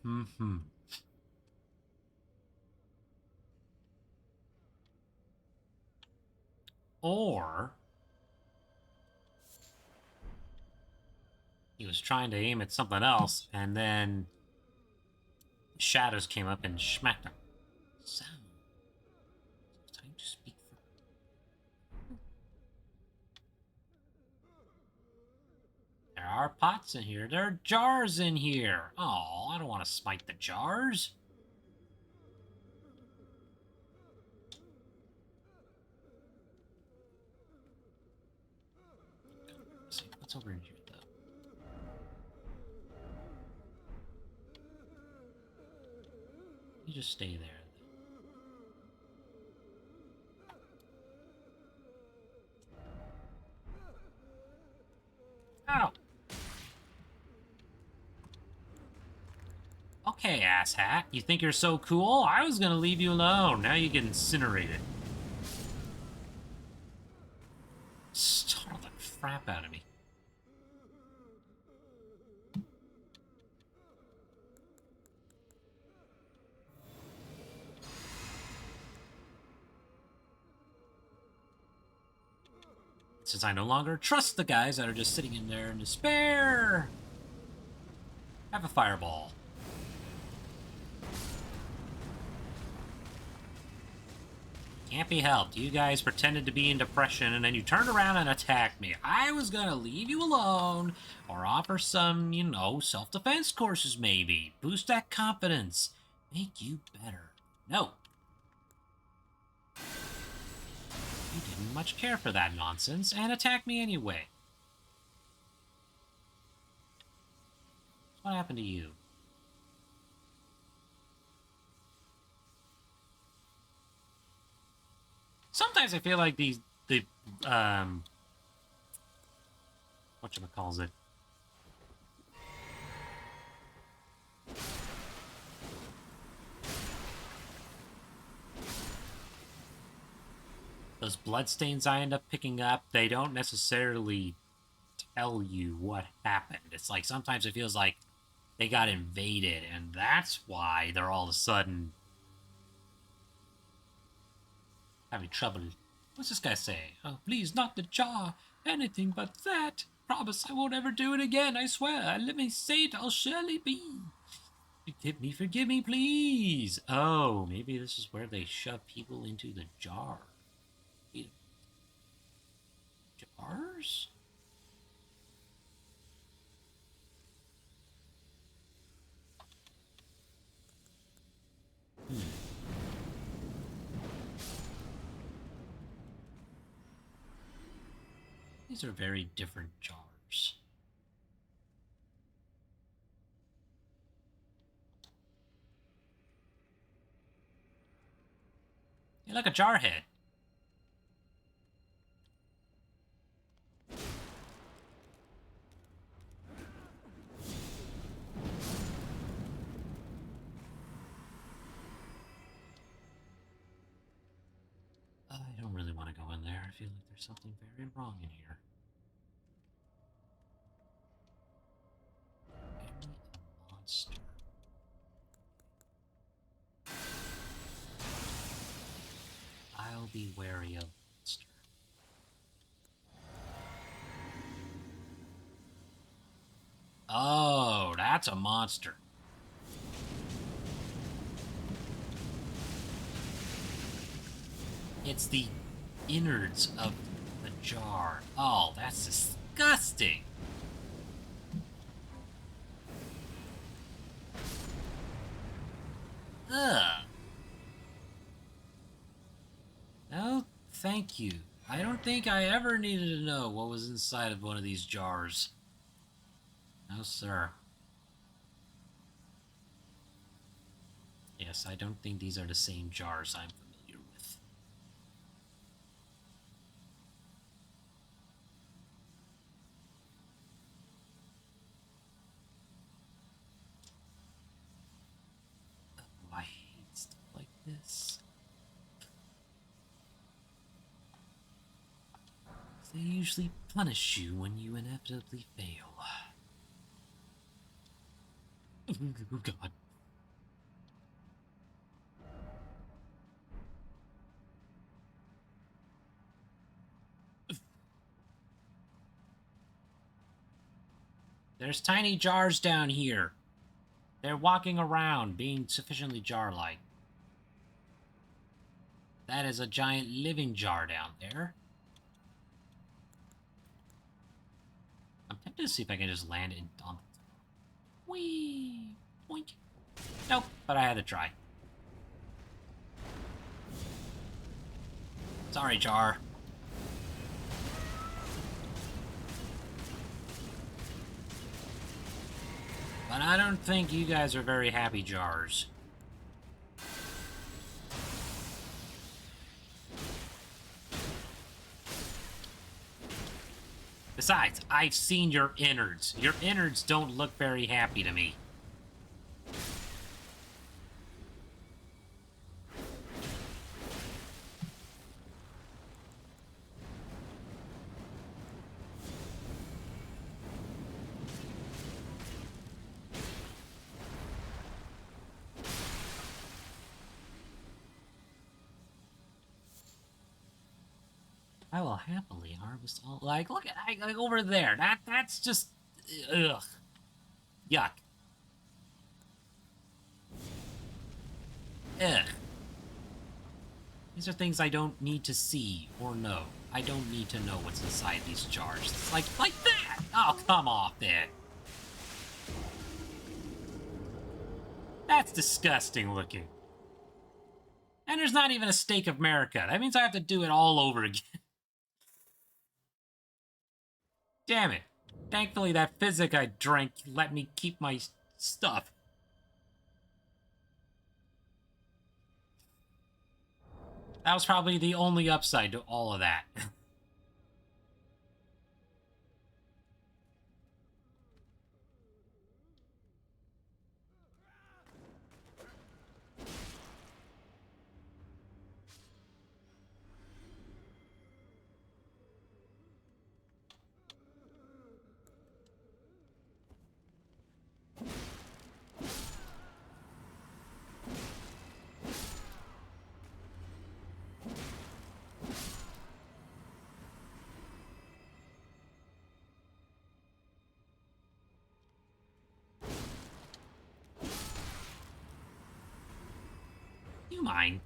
Hmm. Or he was trying to aim at something else, and then shadows came up and smacked him. Sound. Time to speak for. There are pots in here. There are jars in here. Oh, I don't want to smite the jars. Let's see, what's over in here, though? You just stay there. Ow! Okay, asshat. You think you're so cool? I was gonna leave you alone. Now you get incinerated. Startled the crap out of me. Since I no longer trust the guys that are just sitting in there in despair, have a fireball. Can't be helped. You guys pretended to be in depression and then you turned around and attacked me. I was gonna leave you alone or offer some, you know, self-defense courses maybe. Boost that confidence. Make you better. No. You didn't much care for that nonsense and attacked me anyway. What happened to you? sometimes I feel like the whatchamacalls it? Those bloodstains I end up picking up, they don't necessarily tell you what happened. It's like sometimes it feels like they got invaded, and that's why they're all of a sudden having trouble. What's this guy say? Oh, please, not the jar. Anything but that. Promise I won't ever do it again, I swear. Let me say it, I'll surely be. Forgive me, please. Oh, maybe this is where they shove people into the jar. Jars? These are very different jars. You're like a jar head. I don't really want to go in there. I feel like there's something very wrong in here. Very a monster. I'll be wary of monster. Oh, that's a monster. It's the innards of the jar. Oh, that's disgusting. Ugh. No, thank you. I don't think I ever needed to know what was inside of one of these jars. No, sir. Yes, I don't think these are the same jars I'm familiar with. Oh, I hate stuff like this. They usually punish you when you inevitably fail. Oh, God. There's tiny jars down here. They're walking around, being sufficiently jar-like. That is a giant living jar down there. I'm tempted to see if I can just land it on the... Whee! Boink. Nope, but I had to try. Sorry, jar. But I don't think you guys are very happy jars. Besides, I've seen your innards. Your innards don't look very happy to me. I will happily harvest all. Like, look at like over there. That's just ugh, yuck. Ugh. These are things I don't need to see or know. I don't need to know what's inside these jars. It's like that. Oh, come off it. That's disgusting looking. And there's not even a stake of America. That means I have to do it all over again. Damn it. Thankfully, that physic I drank let me keep my stuff. That was probably the only upside to all of that. You mind?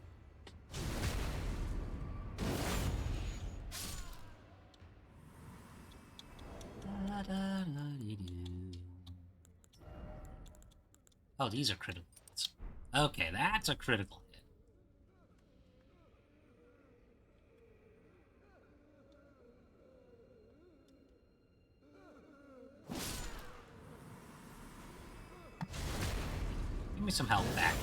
Oh, these are critical hits. Okay, that's a critical hit. Give me some health back.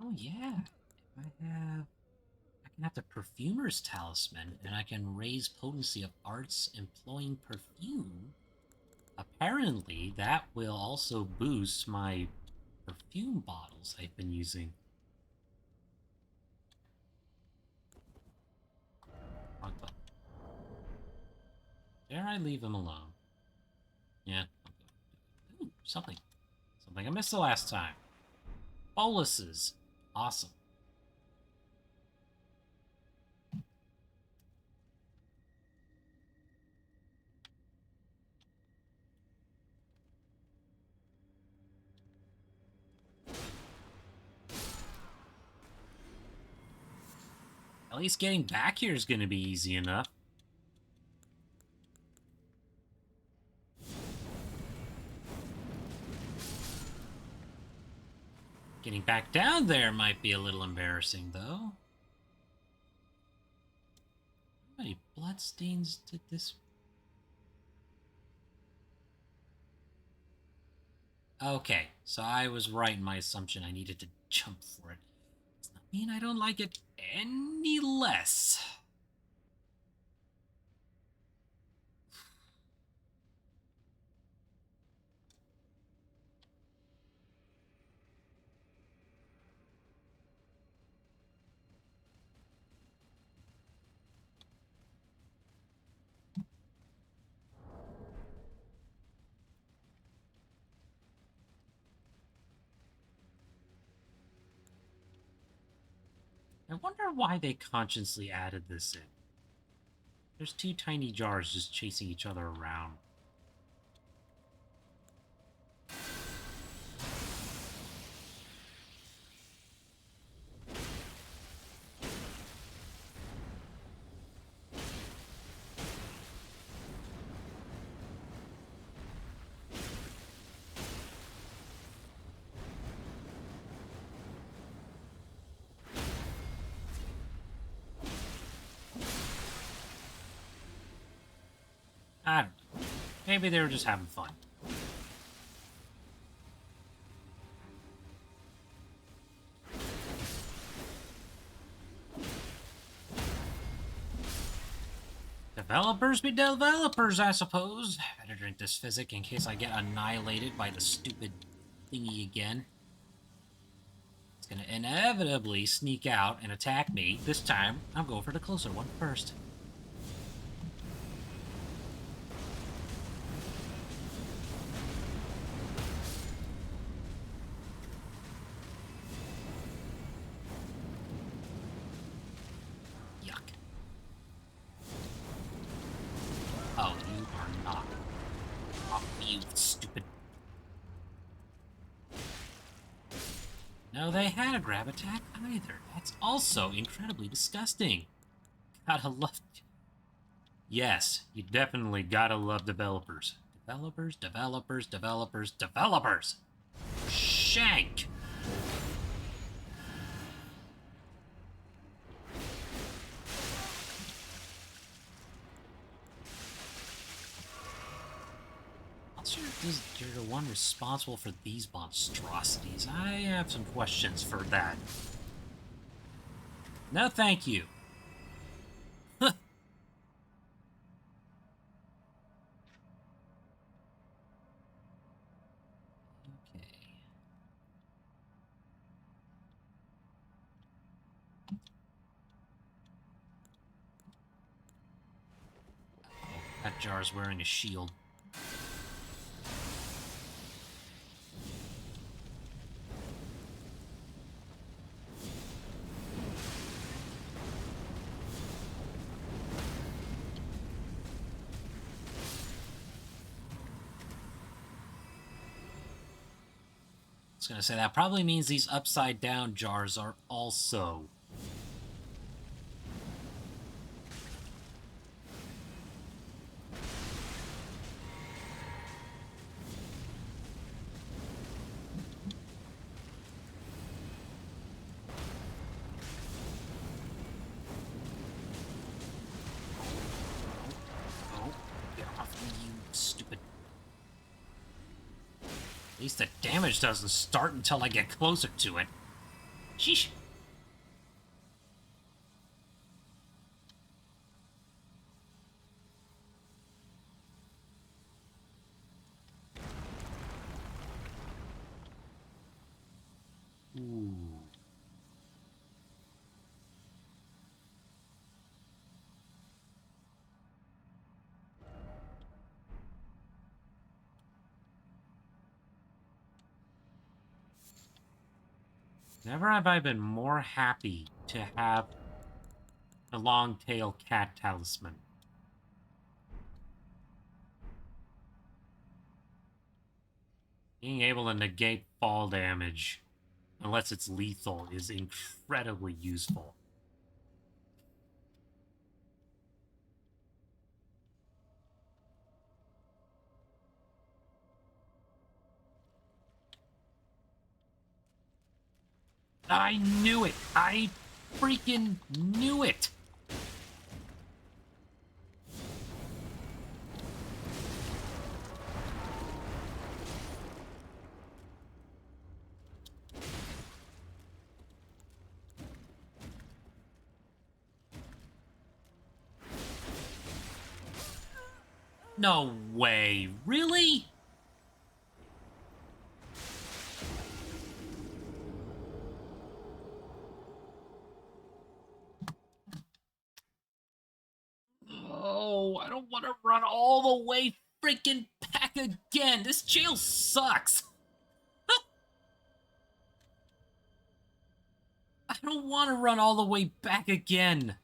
Oh yeah, if I can have the Perfumer's Talisman, and I can raise potency of arts employing perfume. Apparently, that will also boost my perfume bottles I've been using. Wrong button. Dare I leave him alone? Yeah. Ooh, something. Something I missed the last time. Boluses. Awesome. At least getting back here is going to be easy enough. Getting back down there might be a little embarrassing, though. How many bloodstains did this... Okay, so I was right in my assumption I needed to jump for it. Does not mean I don't like it any less. I wonder why they consciously added this in. There's two tiny jars just chasing each other around. I don't know. Maybe they were just having fun. Developers be developers, I suppose. Better drink this physic in case I get annihilated by the stupid thingy again. It's gonna inevitably sneak out and attack me. This time, I'm going for the closer one first. Yuck. Oh, you are not. Off you, stupid. No, they had a grab attack either. That's also incredibly disgusting. Gotta love... Yes, you definitely gotta love developers. Developers, developers, developers, developers! Shh. shank. You're the one responsible for these monstrosities. I have some questions for that. No, thank you. Okay. Oh, that jar's wearing a shield. I was gonna say, that probably means these upside down jars are also. Oh, get off me, you stupid. At least the damage doesn't start until I get closer to it. Sheesh. Ooh. Never have I been more happy to have the long-tail cat talisman. Being able to negate fall damage, unless it's lethal, is incredibly useful. I knew it! I freaking knew it! No way. Really? Oh, I don't want to run all the way freaking back again. This jail sucks. I don't want to run all the way back again.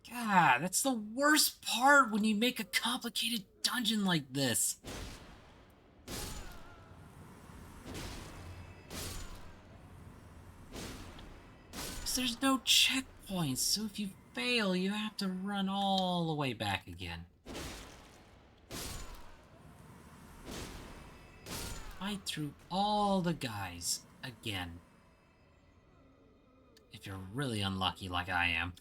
God, that's the worst part when you make a complicated dungeon like this. There's no checkpoints, so if you fail, you have to run all the way back again. Fight through all the guys again. If you're really unlucky like I am.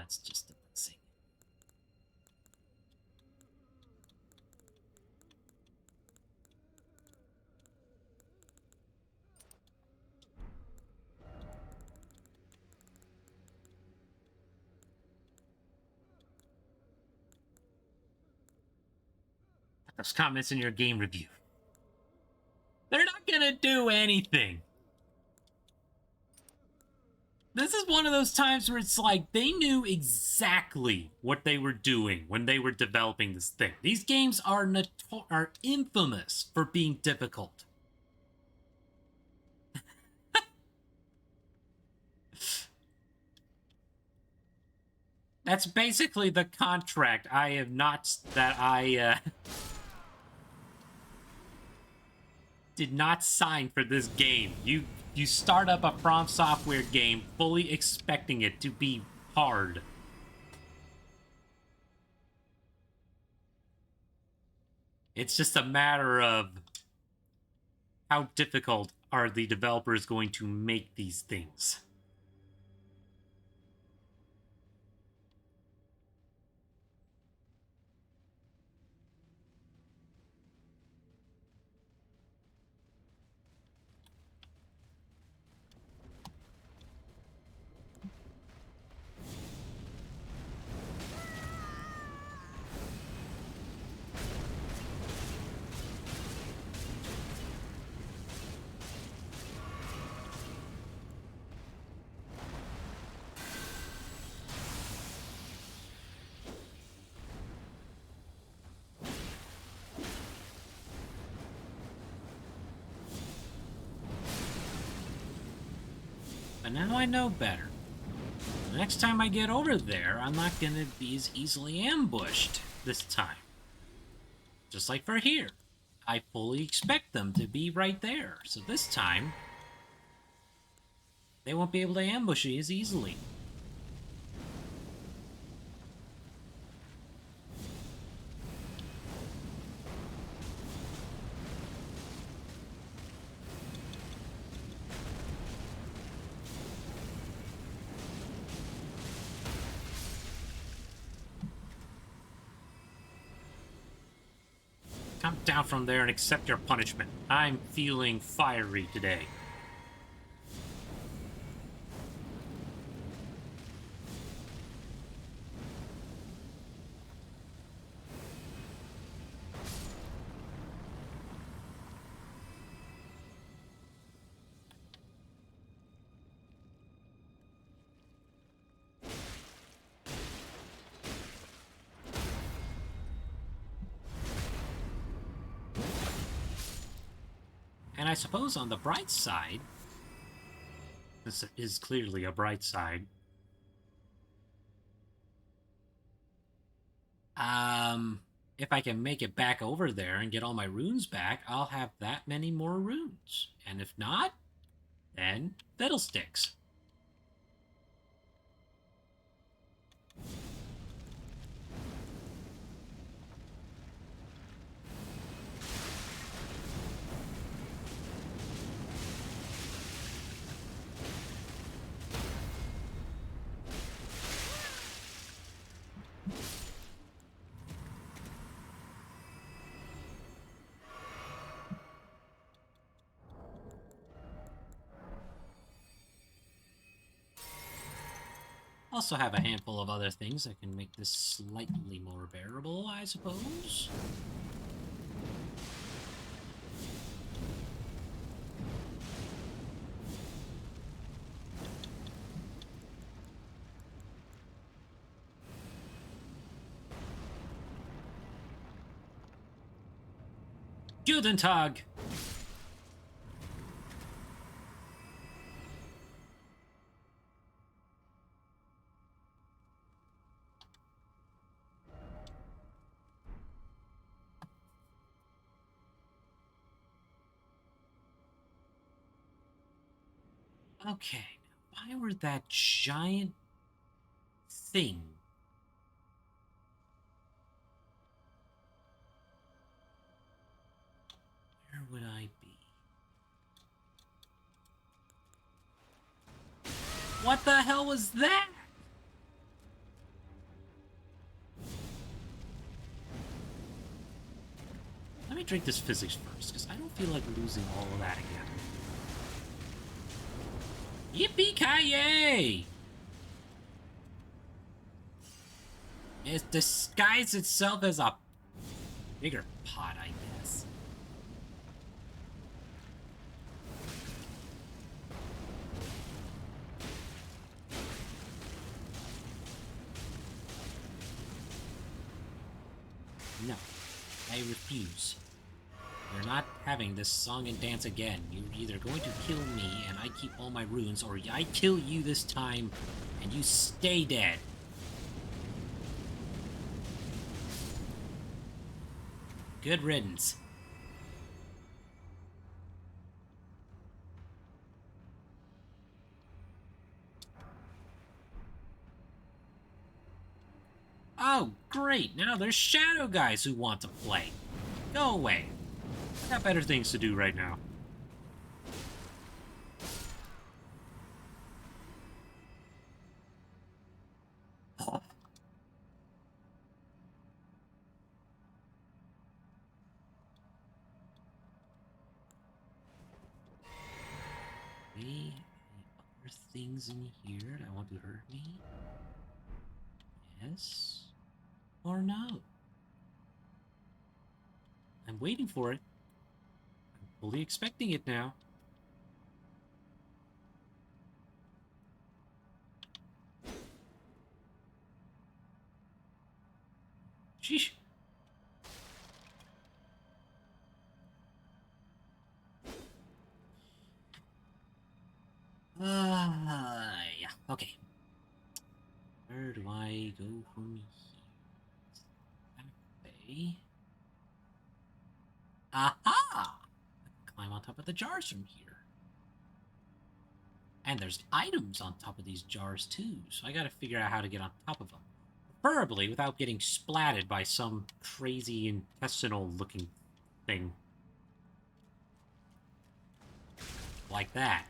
It's just depressing. Those comments in your game review. They're not gonna do anything. This is one of those times where it's like they knew exactly what they were doing when they were developing this thing. These games are infamous for being difficult. That's basically the contract I have not that I did not sign for this game. You start up a From Software game fully expecting it to be hard. It's just a matter of how difficult are the developers going to make these things. But now I know better. The next time I get over there, I'm not going to be as easily ambushed this time. Just like for here. I fully expect them to be right there. So this time, they won't be able to ambush me as easily. Come down from there and accept your punishment. I'm feeling fiery today. And I suppose on the bright side, this is clearly a bright side, if I can make it back over there and get all my runes back, I'll have that many more runes. And if not, then fiddlesticks. Also have a handful of other things that can make this slightly more bearable, I suppose. Guten Tag! Okay, now if I were that giant thing, where would I be? What the hell was that? Let me drink this physics first, because I don't feel like losing all of that again. Yippee-ki-yay! It disguised itself as a bigger pot, I guess. No. I refuse. We're not having this song and dance again. You're either going to kill me and I keep all my runes, or I kill you this time and you stay dead. Good riddance. Oh, great! Now there's shadow guys who want to play. Go away. I got better things to do right now. Oh. Any other things in here that want to hurt me? Yes or no? I'm waiting for it. I'm fully expecting it now. Sheesh. Yeah. Okay. Where do I go from here? That way. Aha! I can climb on top of the jars from here. And there's items on top of these jars too, so I gotta figure out how to get on top of them. Preferably without getting splatted by some crazy intestinal looking thing. Like that.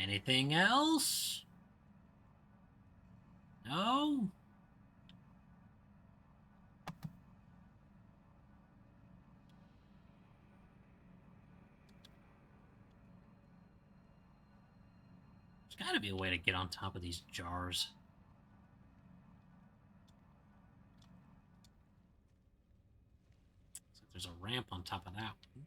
Anything else? No? There's gotta be a way to get on top of these jars. Looks like there's a ramp on top of that one.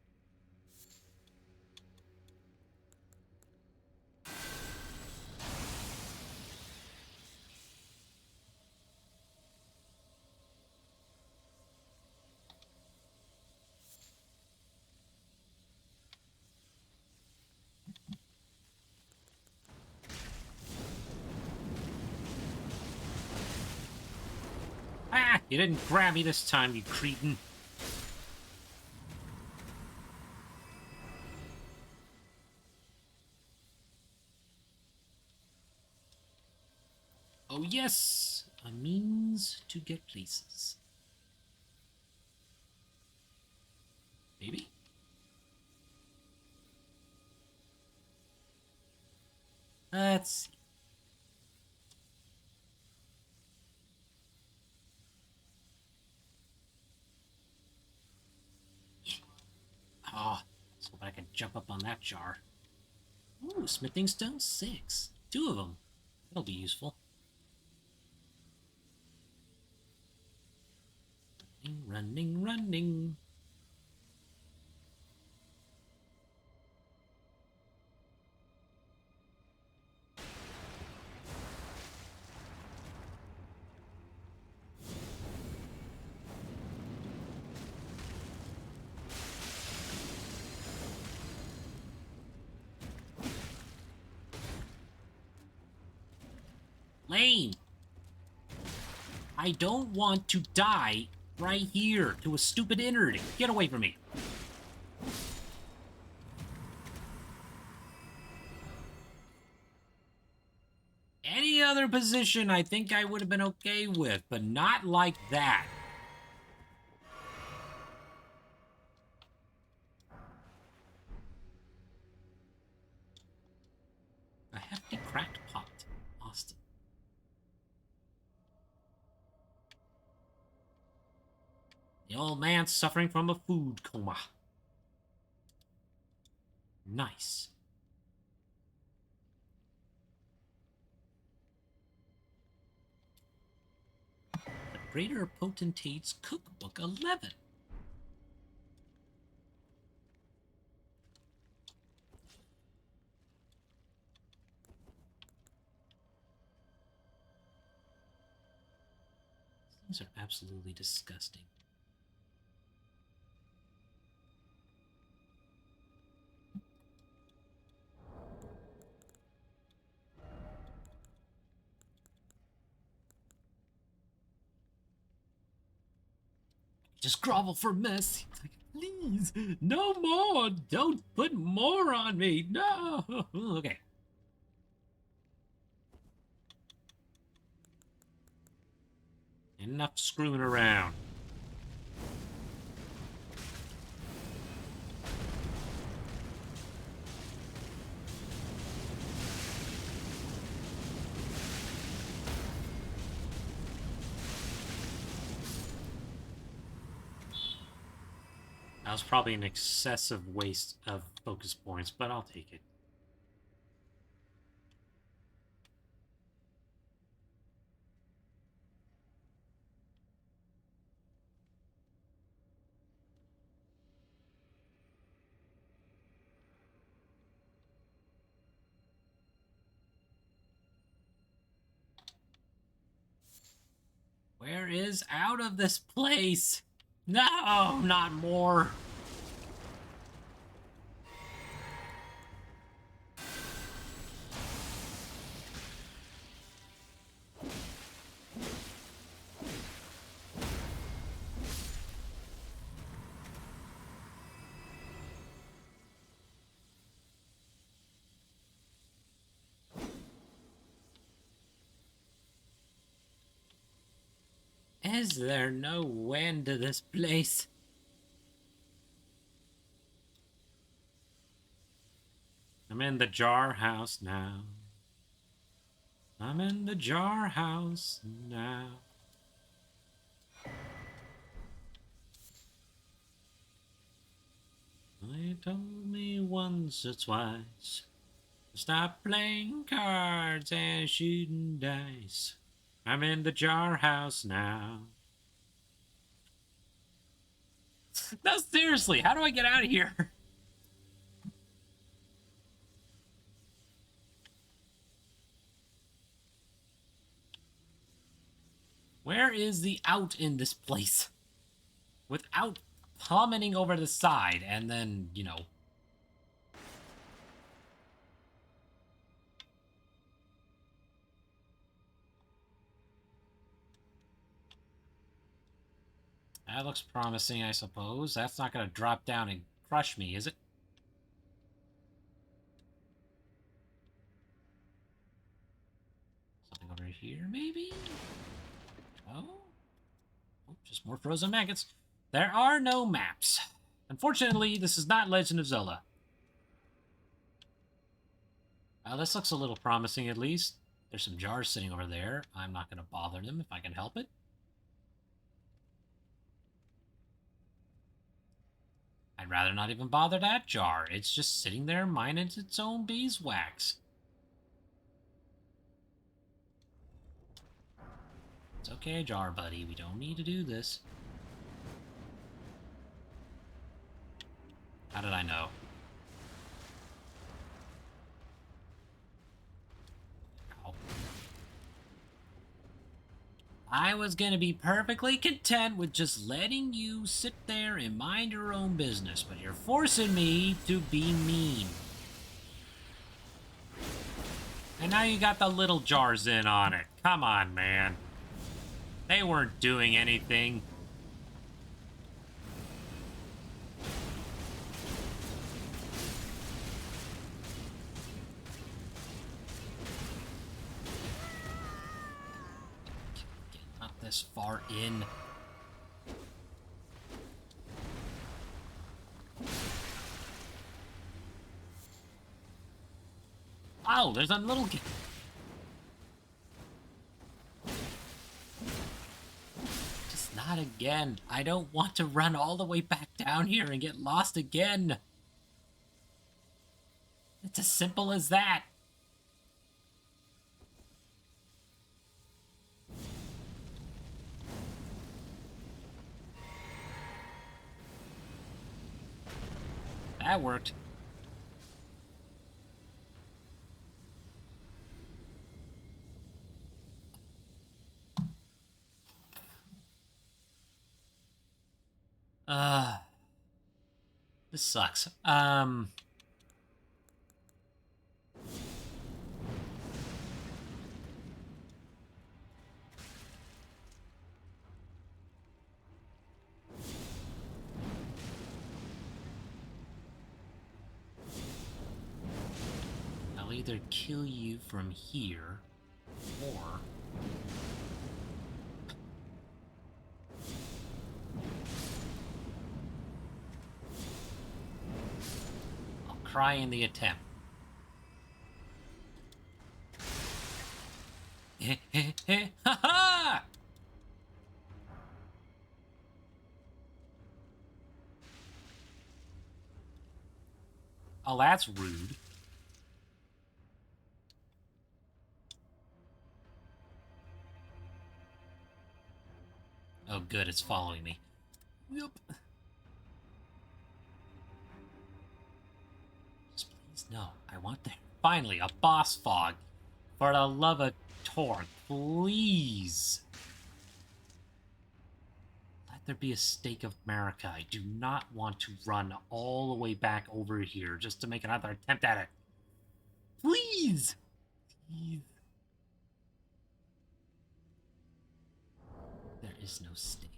Ah! You didn't grab me this time, you cretin. Oh yes! A means to get places. Maybe? Let's see. Oh, so I can jump up on that jar. Ooh, smithing stone 6. 2 of them. That'll be useful. Running, running, running. Lane! I don't want to die right here to a stupid innard. Get away from me. Any other position I think I would have been okay with, but not like that. A hefty cracked pot. Austin. The old man's suffering from a food coma. Nice. Greater Potentate's Cookbook 11. These are absolutely disgusting. Just grovel for mercy. Like, please, no more. Don't put more on me. No. Okay. Enough screwing around. That was probably an excessive waste of focus points, but I'll take it. Where is out of this place? No, not more. Is there no end to this place? I'm in the jar house now. I'm in the jar house now. They told me once or twice to stop playing cards and shooting dice. I'm in the jar house now. No, seriously, how do I get out of here? Where is the out in this place? Without plummeting over the side and then, you know. That looks promising, I suppose. That's not going to drop down and crush me, is it? Something over here, maybe? Oh? Oh, just more frozen maggots. There are no maps. Unfortunately, this is not Legend of Zelda. This looks a little promising, at least. There's some jars sitting over there. I'm not going to bother them if I can help it. I'd rather not even bother that jar. It's just sitting there mining its own beeswax. It's okay, jar buddy. We don't need to do this. How did I know? Ow. I was gonna be perfectly content with just letting you sit there and mind your own business, but you're forcing me to be mean. And now you got the little jars in on it. Come on, man. They weren't doing anything. Not this far in. Oh, there's a little... Just not again. I don't want to run all the way back down here and get lost again. It's as simple as that. That worked. This sucks. I'll either kill you from here, or I'll cry in the attempt. Ha ha! Oh, that's rude. Oh, good, it's following me. Yep. Just please, no. I want finally a boss fog. For the love of Torque, please. Let there be a stake of America. I do not want to run all the way back over here just to make another attempt at it. Please! Please. There is no stake.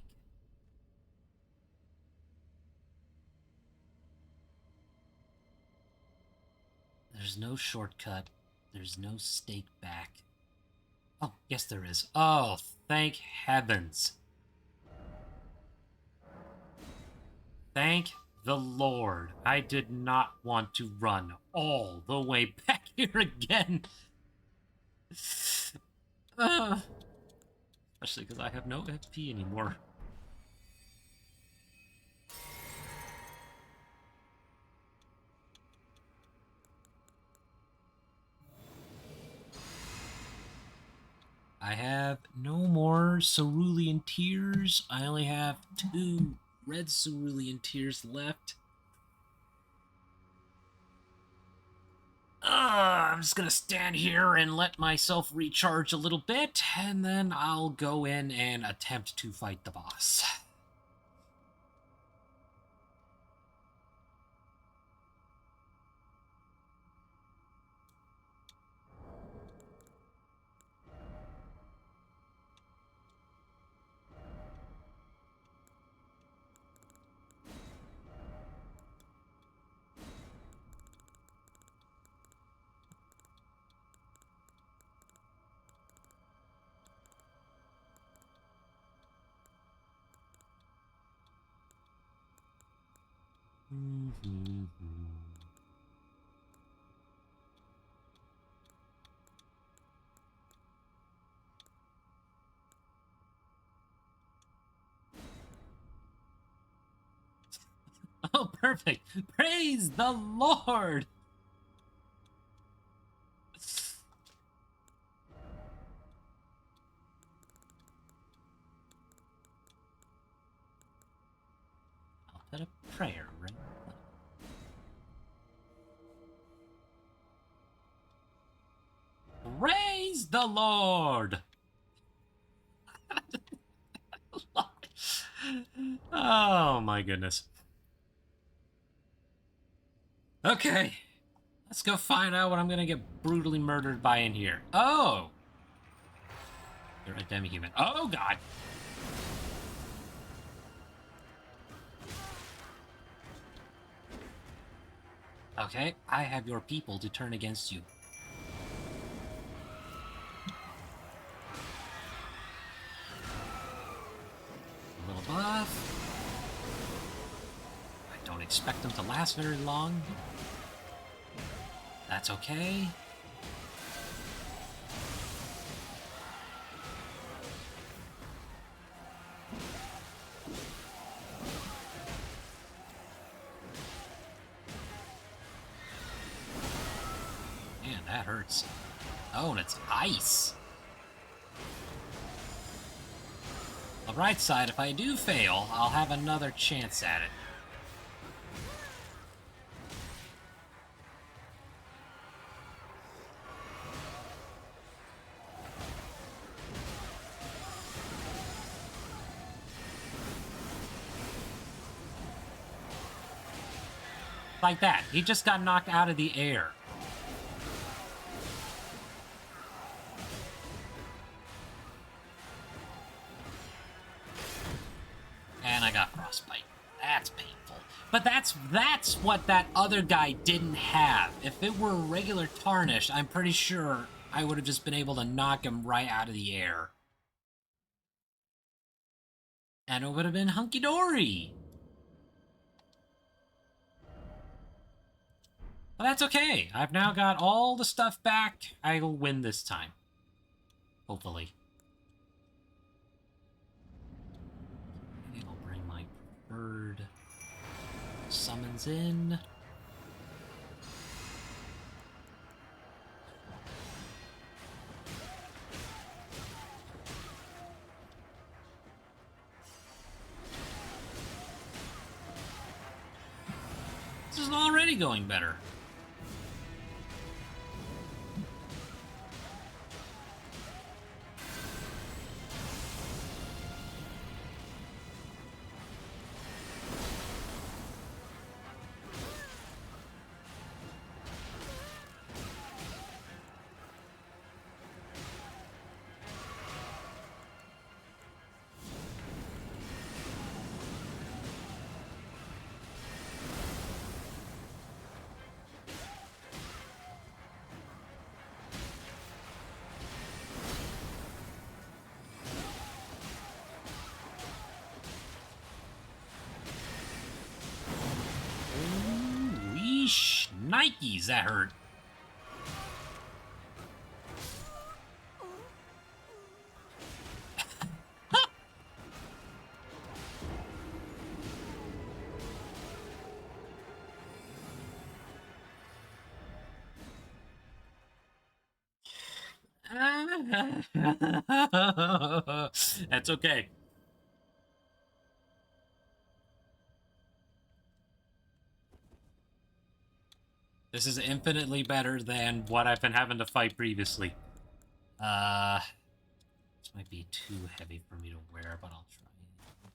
There's no shortcut. There's no stake back. Oh, yes there is. Oh, thank heavens. Thank the Lord. I did not want to run all the way back here again. Especially because I have no FP anymore. I have no more cerulean tears. I only have 2 red cerulean tears left. I'm just gonna stand here and let myself recharge a little bit, and then I'll go in and attempt to fight the boss. Oh, perfect. Praise the Lord. I'll put a prayer right. Praise the Lord. Oh my goodness. Okay. Let's go find out what I'm gonna get brutally murdered by in here. Oh! You're a demi-human. Oh god! Okay, I have your people to turn against you. A little buff. I don't expect them to last very long. That's okay. Man, that hurts. Oh, and it's ice. On the right side, if I do fail, I'll have another chance at it. Like that. He just got knocked out of the air. And I got frostbite. That's painful. But that's what that other guy didn't have. If it were regular tarnished, I'm pretty sure I would have just been able to knock him right out of the air. And it would have been hunky-dory. But that's okay. I've now got all the stuff back. I will win this time. Hopefully. Maybe I'll bring my preferred summons in. This is already going better. Weesh, Nikes, that hurt. That's okay. This is infinitely better than what I've been having to fight previously. This might be too heavy for me to wear, but I'll try.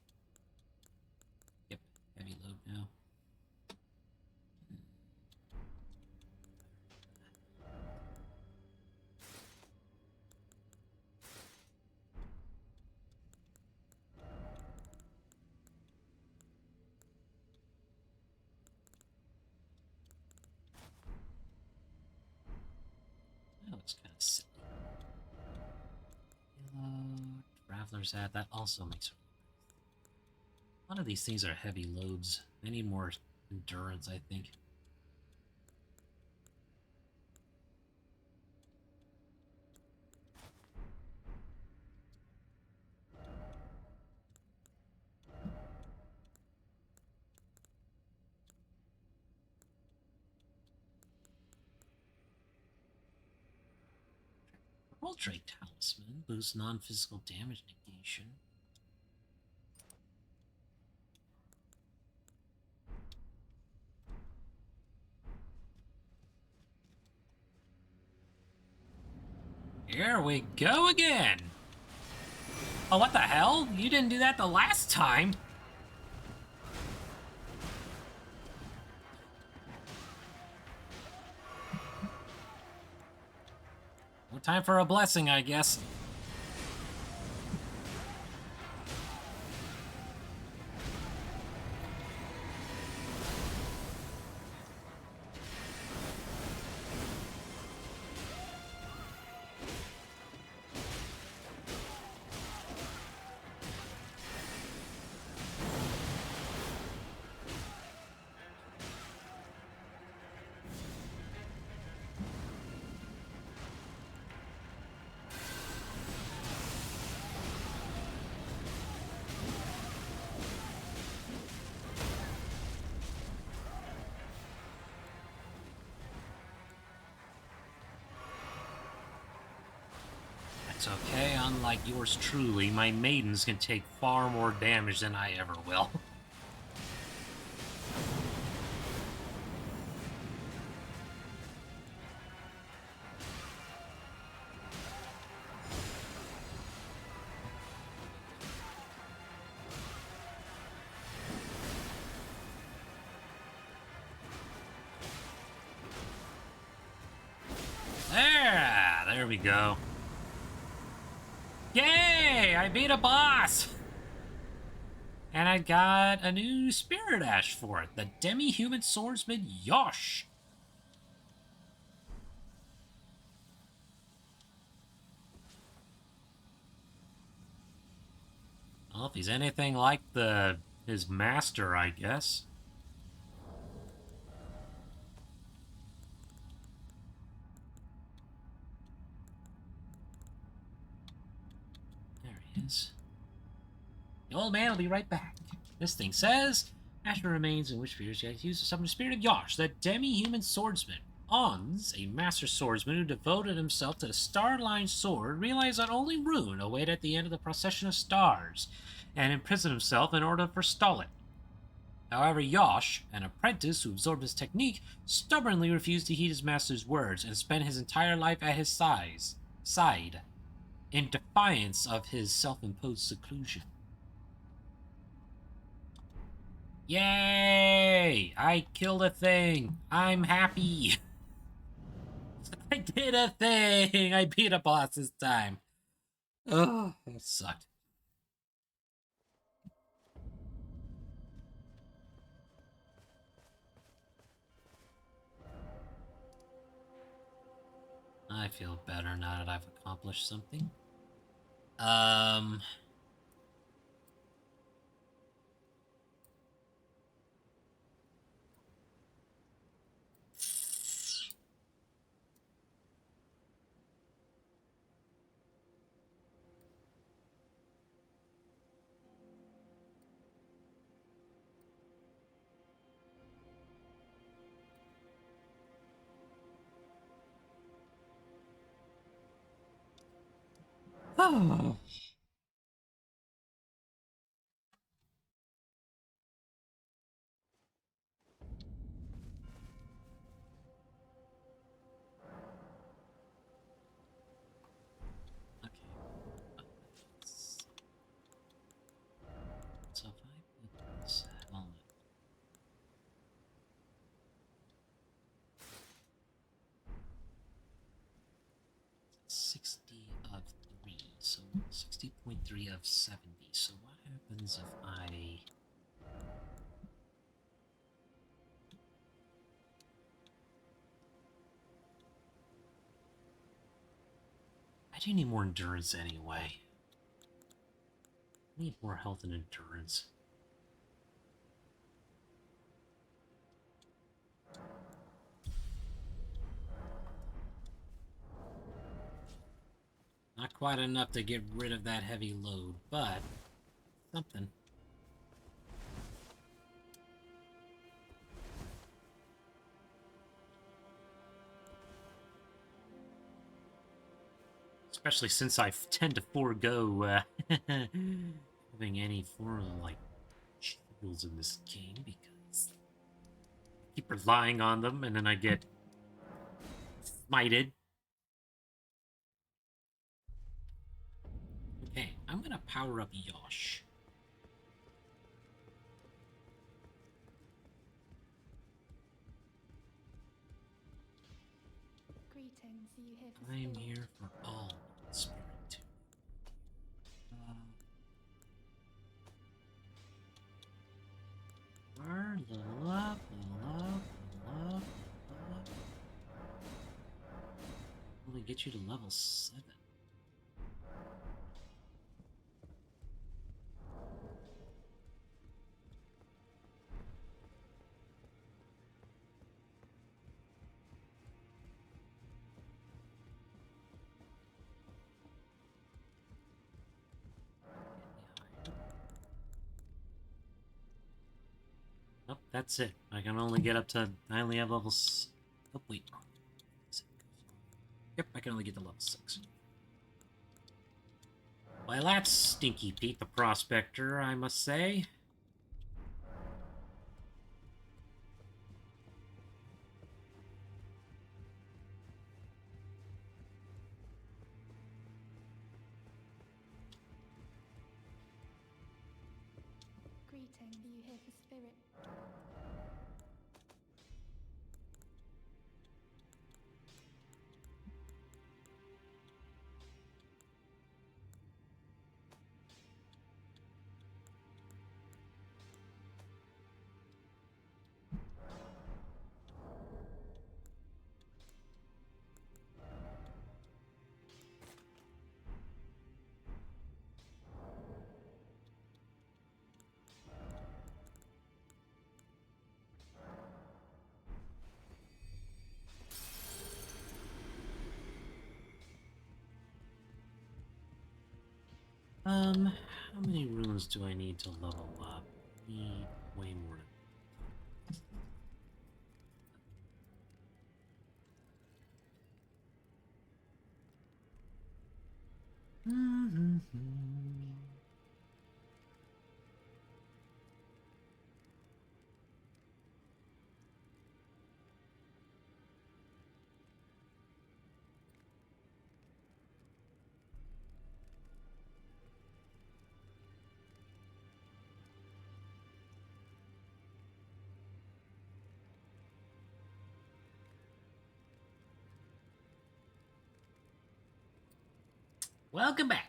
Yep, heavy load now. That looks kind of silly. Traveler's Hat, that also makes it. A lot of these things are heavy loads. They need more endurance, I think. World Trade Talisman boosts non-physical damage negation. Here we go again! Oh, what the hell? You didn't do that the last time! No time for a blessing, I guess. It's okay, unlike yours truly, my maidens can take far more damage than I ever will. there we go. Yay! I beat a boss! And I got a new Spirit Ash for it, the Demi-Human Swordsman Yosh. Well, if he's anything like his master, I guess. There he is. The old man will be right back. This thing says, Asher remains in which spheres he has used to summon the spirit of Yosh, the demi-human swordsman. Ons, a master swordsman who devoted himself to the star-lined sword, realized that only ruin awaited at the end of the procession of stars, and imprisoned himself in order to forestall it. However, Yosh, an apprentice who absorbed his technique, stubbornly refused to heed his master's words and spent his entire life at his side, in defiance of his self-imposed seclusion. Yay! I killed a thing! I'm happy! I did a thing! I beat a boss this time. Oh, that sucked. I feel better now that I've accomplished something. Oh. Okay. So if I put this helmet, 60 of 3, so 60.3 of 70. So what happens if I do need more endurance anyway. I need more health and endurance. Not quite enough to get rid of that heavy load, but something. Especially since I tend to forego having any form of, like, shields in this game, because I keep relying on them, and then I get smited. Okay, I'm gonna power up Yosh. Greetings, are you here for I'm spirit? here for all spirit too. Level up, level up, level up, level up. Only get you to level 7. Oh, that's it. I can only get up to... I only have levels... Oh, wait. Yep, I can only get to level 6. Well, that's Stinky Pete the Prospector, I must say. Greeting, are you here for spirit? How many runes do I need to level up? Need way more than Welcome back.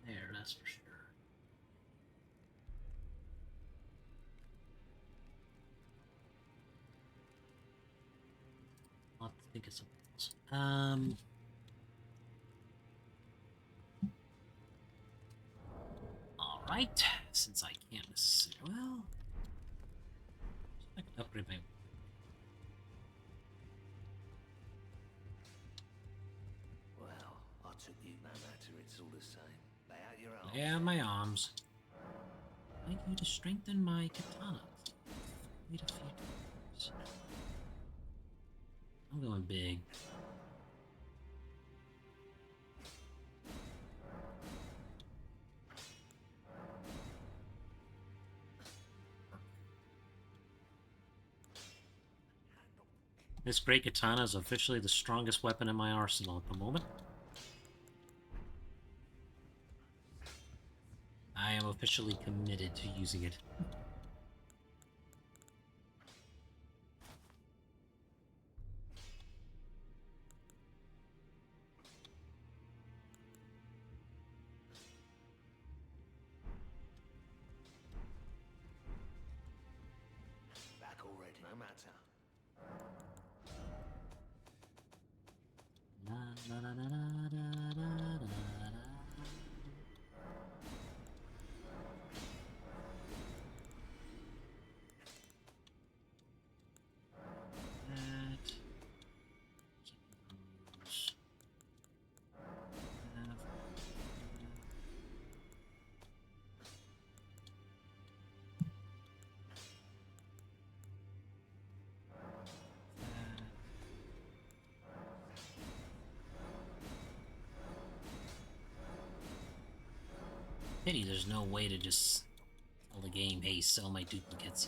There, that's for sure. I'll have to think of something else. Alright, since I can't necessarily... Well... I can upgrade my... Well, I took you no matter, it's all the same. Lay out your arms. Lay out my arms. I'd like you to strengthen my katana. Wait a few times. I'm going big. This great katana is officially the strongest weapon in my arsenal at the moment. I am officially committed to using it. Back already, no matter. La, la, la, la, la, la, la, la. That. Those. Have. That. Pity there's no way to just tell the game, hey, sell my duplicates.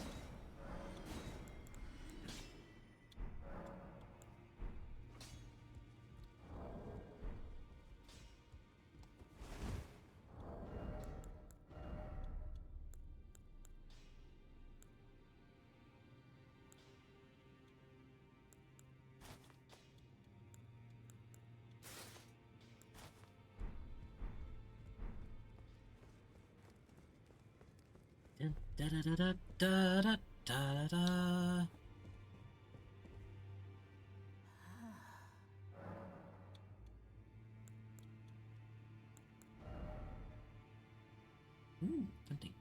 Da da da da da da da da. Tempting.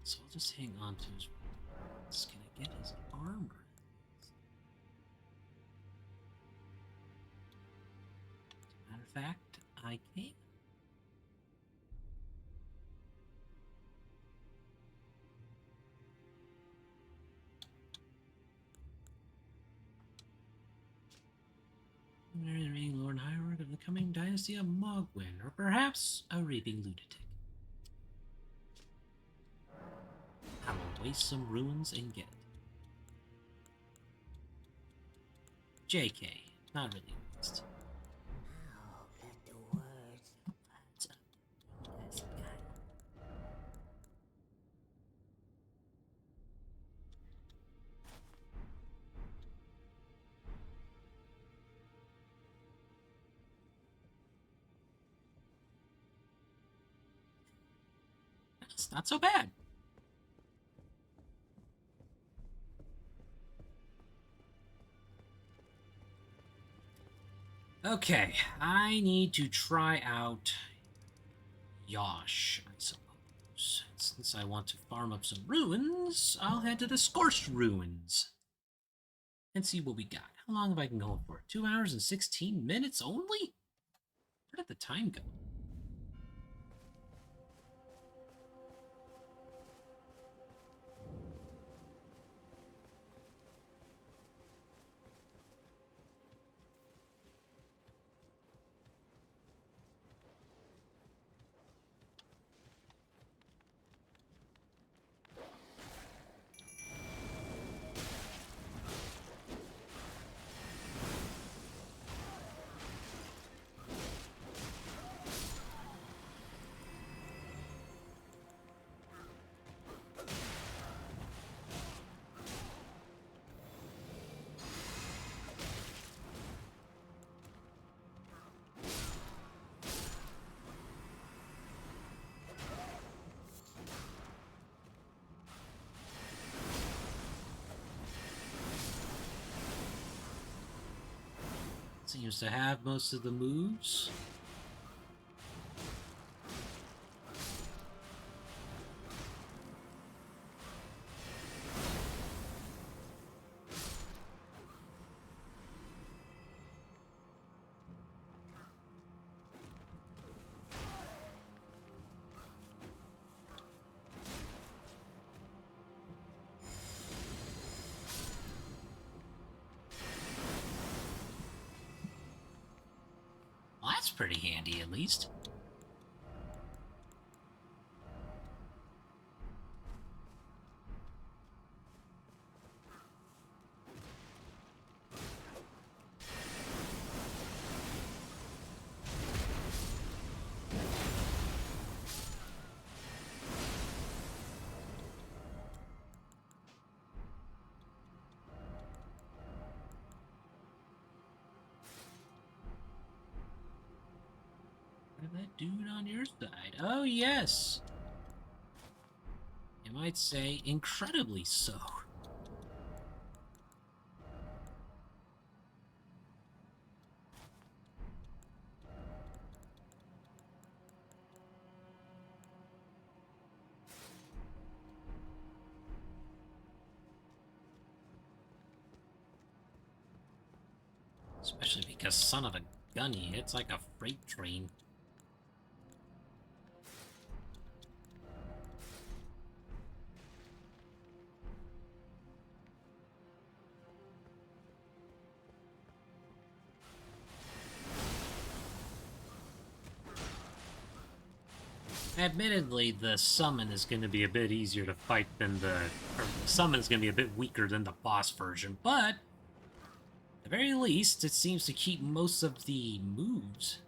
So I'll just hang on to his. Can I get his armor? Matter of fact, I can. Reigning Lord Hierarch of the coming dynasty of Mogwin, or perhaps a raving lunatic. I will waste some runes and get it. JK, not really waste. Now let the words. That's a nice guy. It's not so bad. Okay, I need to try out Yosh, I suppose. Since I want to farm up some ruins, I'll head to the Scorched Ruins and see what we got. How long have I been going for? 2 hours and 16 minutes only? Where did the time go? Seems to have most of the moves. Well, that's pretty handy, at least. What did that dude on your side? Oh, yes. You might say incredibly so. Especially because son of a gun, he hits like a freight train. Admittedly, the summon is going to be a bit easier to fight than the summon is going to be a bit weaker than the boss version, but at the very least, it seems to keep most of the moves,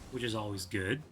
which is always good.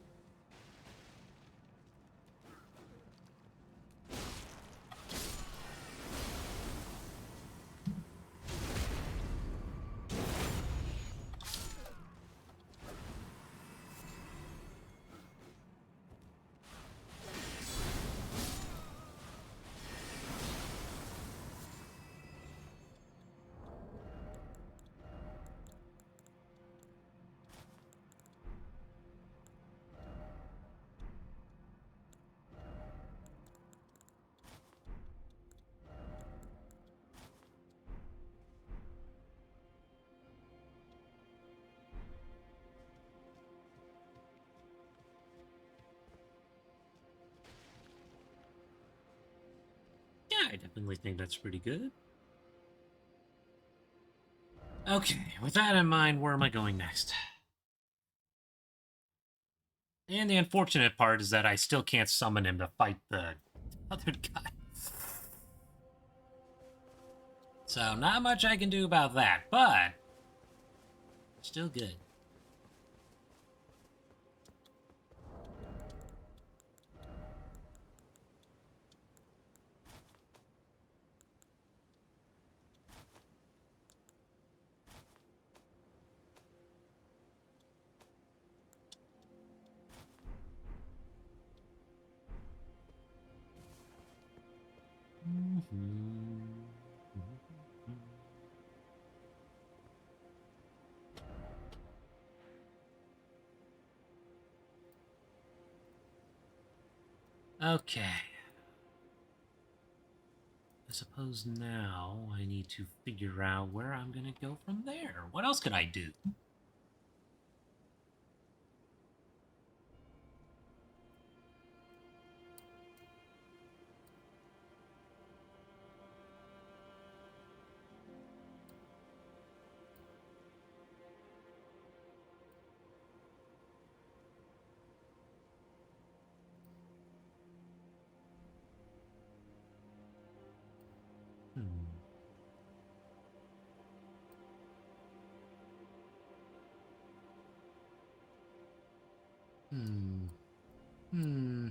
Yeah, I definitely think that's pretty good. Okay, with that in mind, where am I going next? And the unfortunate part is that I still can't summon him to fight the other guy. So, not much I can do about that, but still good. Okay. I suppose now I need to figure out where I'm gonna go from there. What else could I do? Hmm. Hmm. Hmm.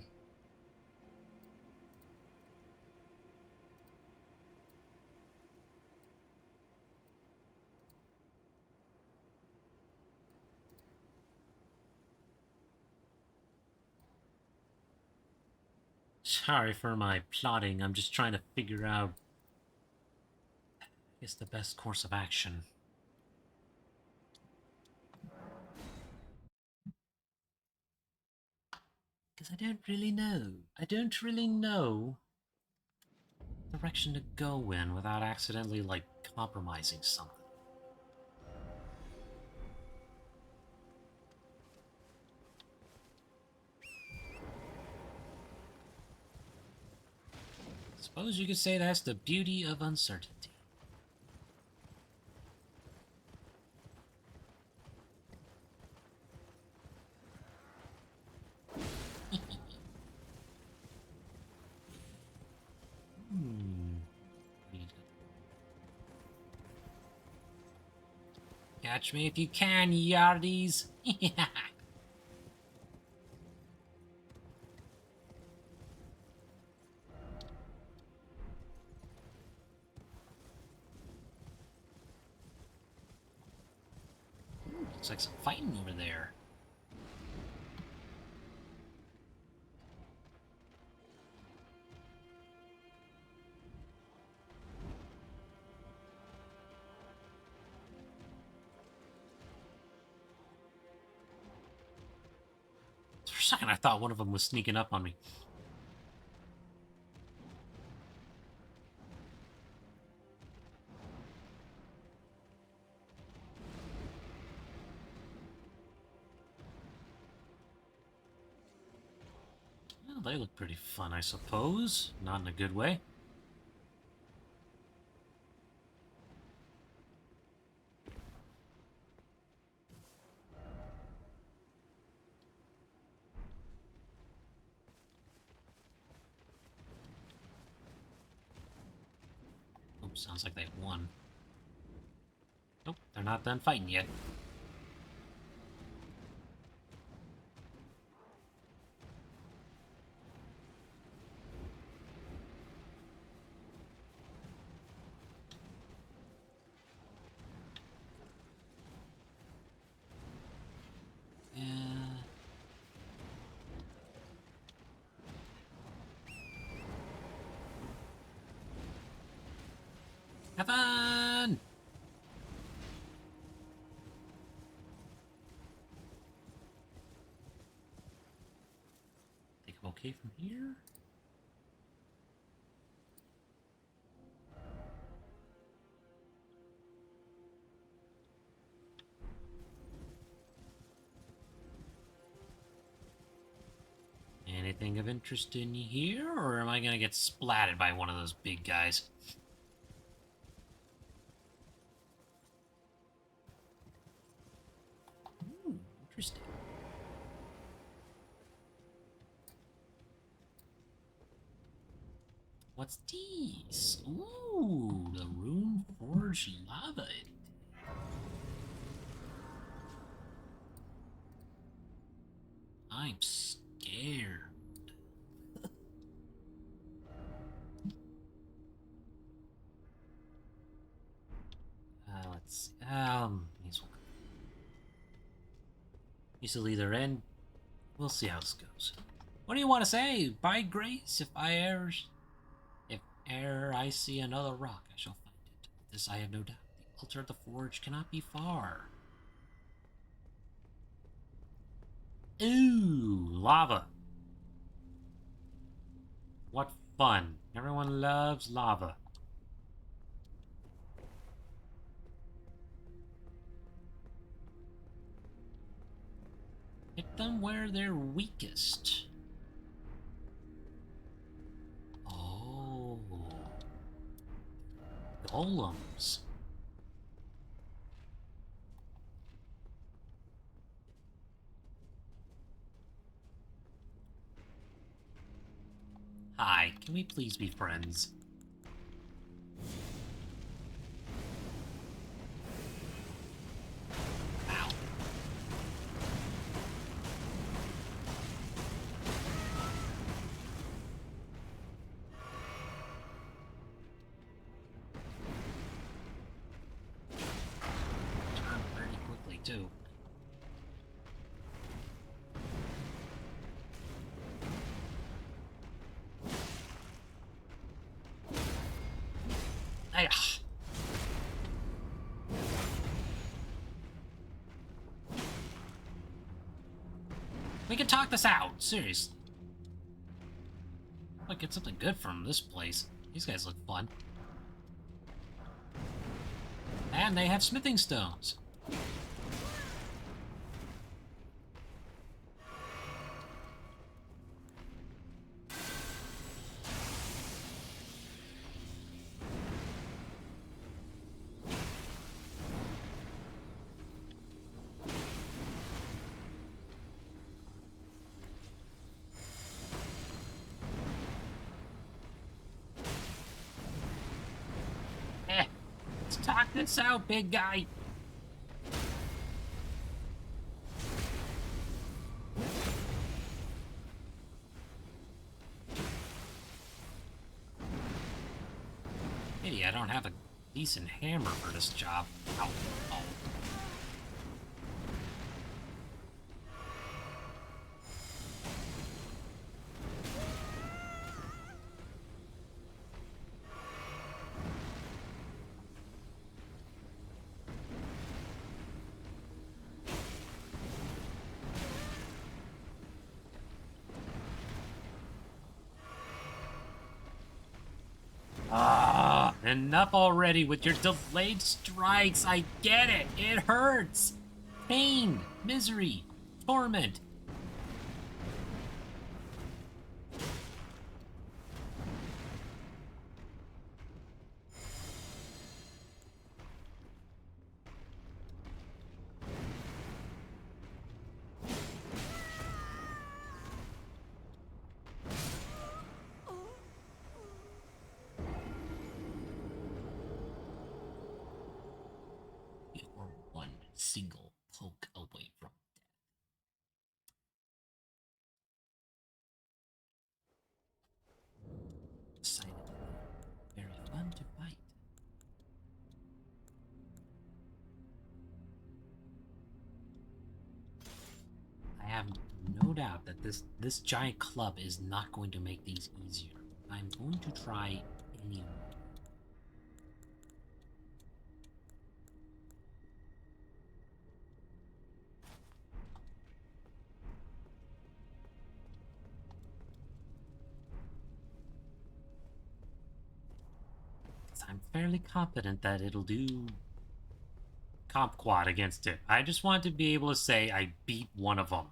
Sorry for my plotting. I'm just trying to figure out, I guess, the best course of action. Because I don't really know. I don't really know the direction to go in without accidentally, like, compromising something. Suppose you could say that's the beauty of uncertainty. Hmm. Catch me if you can, yardies. Ooh, looks like some fighting over there. For a second, I thought one of them was sneaking up on me. Well, they look pretty fun, I suppose. Not in a good way. Oh, sounds like they won. Nope, they're not done fighting yet. Yeah. Have fun! Think I'm okay from here? Anything of interest in here, or am I gonna get splatted by one of those big guys? Ooh, interesting. What's this? Ooh, the Rune Forge Lava. I'm scared. Let's see. These will either end. We'll see how this goes. What do you want to say? By grace, if e'er I see another rock, I shall find it. This I have no doubt. The altar of the forge cannot be far. Ooh, lava. What fun. Everyone loves lava. Hit them where they're weakest. Oh. Golems. Hi, can we please be friends? Ow. Turn very quickly, too. Ay, we can talk this out, seriously. I'll get something good from this place. These guys look fun. And they have smithing stones. Let's talk this out, big guy. Pity I don't have a decent hammer for this job. Ow. Oh. Enough already with your delayed strikes. I get it. It hurts. Pain, misery, torment. You were one single poke away from death. Decidedly very fun to fight. I have no doubt that this giant club is not going to make things easier. I'm going to try anyway. I'm fairly confident that it'll do comp quad against it. I just want to be able to say I beat one of them.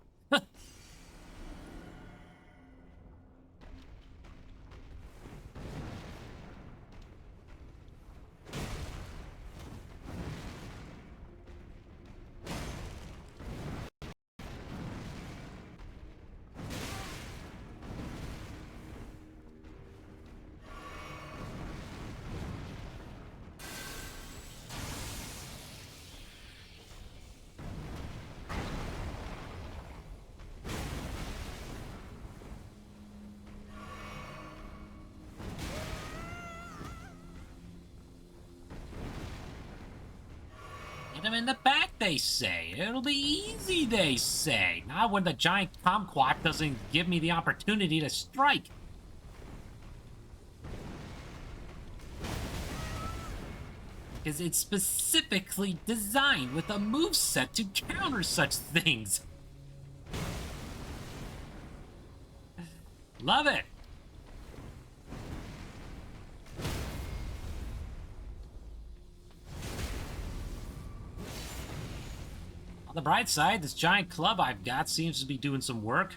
Hit him in the back, they say. It'll be easy, they say. Not when the giant kumquat doesn't give me the opportunity to strike. Because it's specifically designed with a moveset to counter such things. Love it. the bright side, this giant club I've got seems to be doing some work.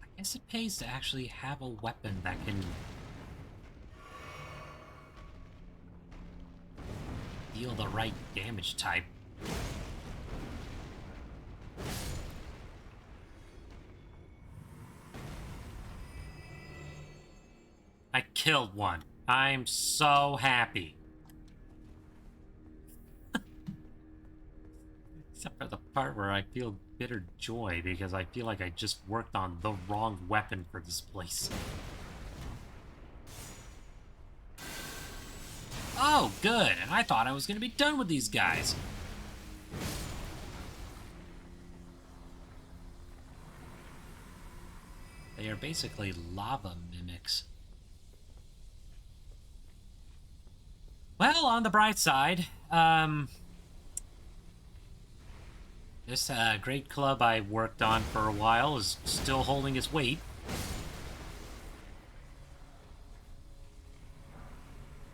I guess it pays to actually have a weapon that can deal the right damage type. I killed one. I'm so happy. Except for the part where I feel bitter joy because I feel like I just worked on the wrong weapon for this place. Oh, good. And I thought I was going to be done with these guys. They are basically lava mimics. Well, on the bright side, this great club I worked on for a while is still holding its weight.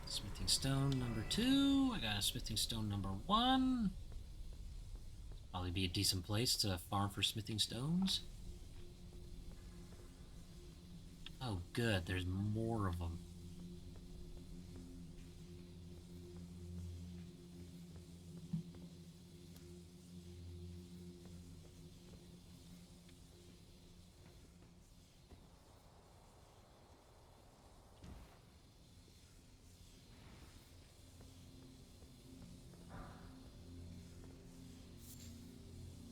Smithing stone number 2. I got a smithing stone number 1. Probably be a decent place to farm for smithing stones. Oh, good. There's more of them.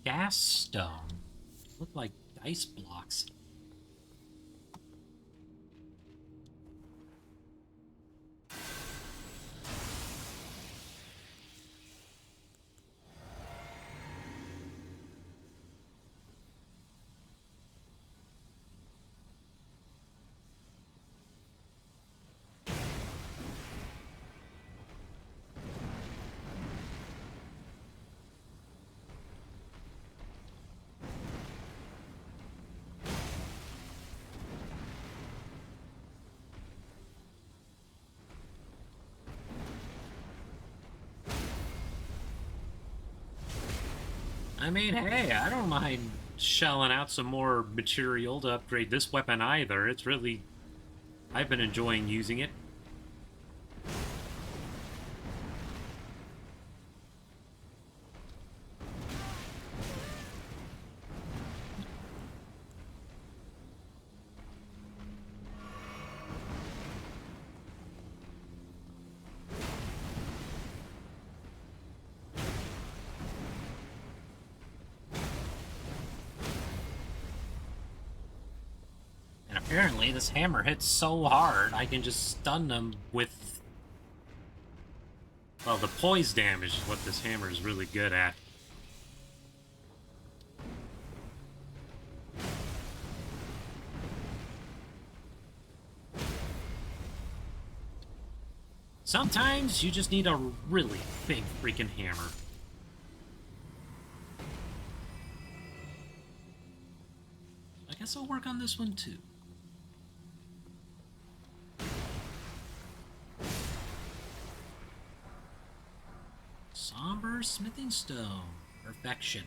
Gas stone. Look like dice blocks. I mean, hey, I don't mind shelling out some more material to upgrade this weapon either. It's really... I've been enjoying using it. Apparently, this hammer hits so hard, I can just stun them with... Well, the poise damage is what this hammer is really good at. Sometimes you just need a really big freaking hammer. I guess I'll work on this one too. Somber smithing stone. Perfection.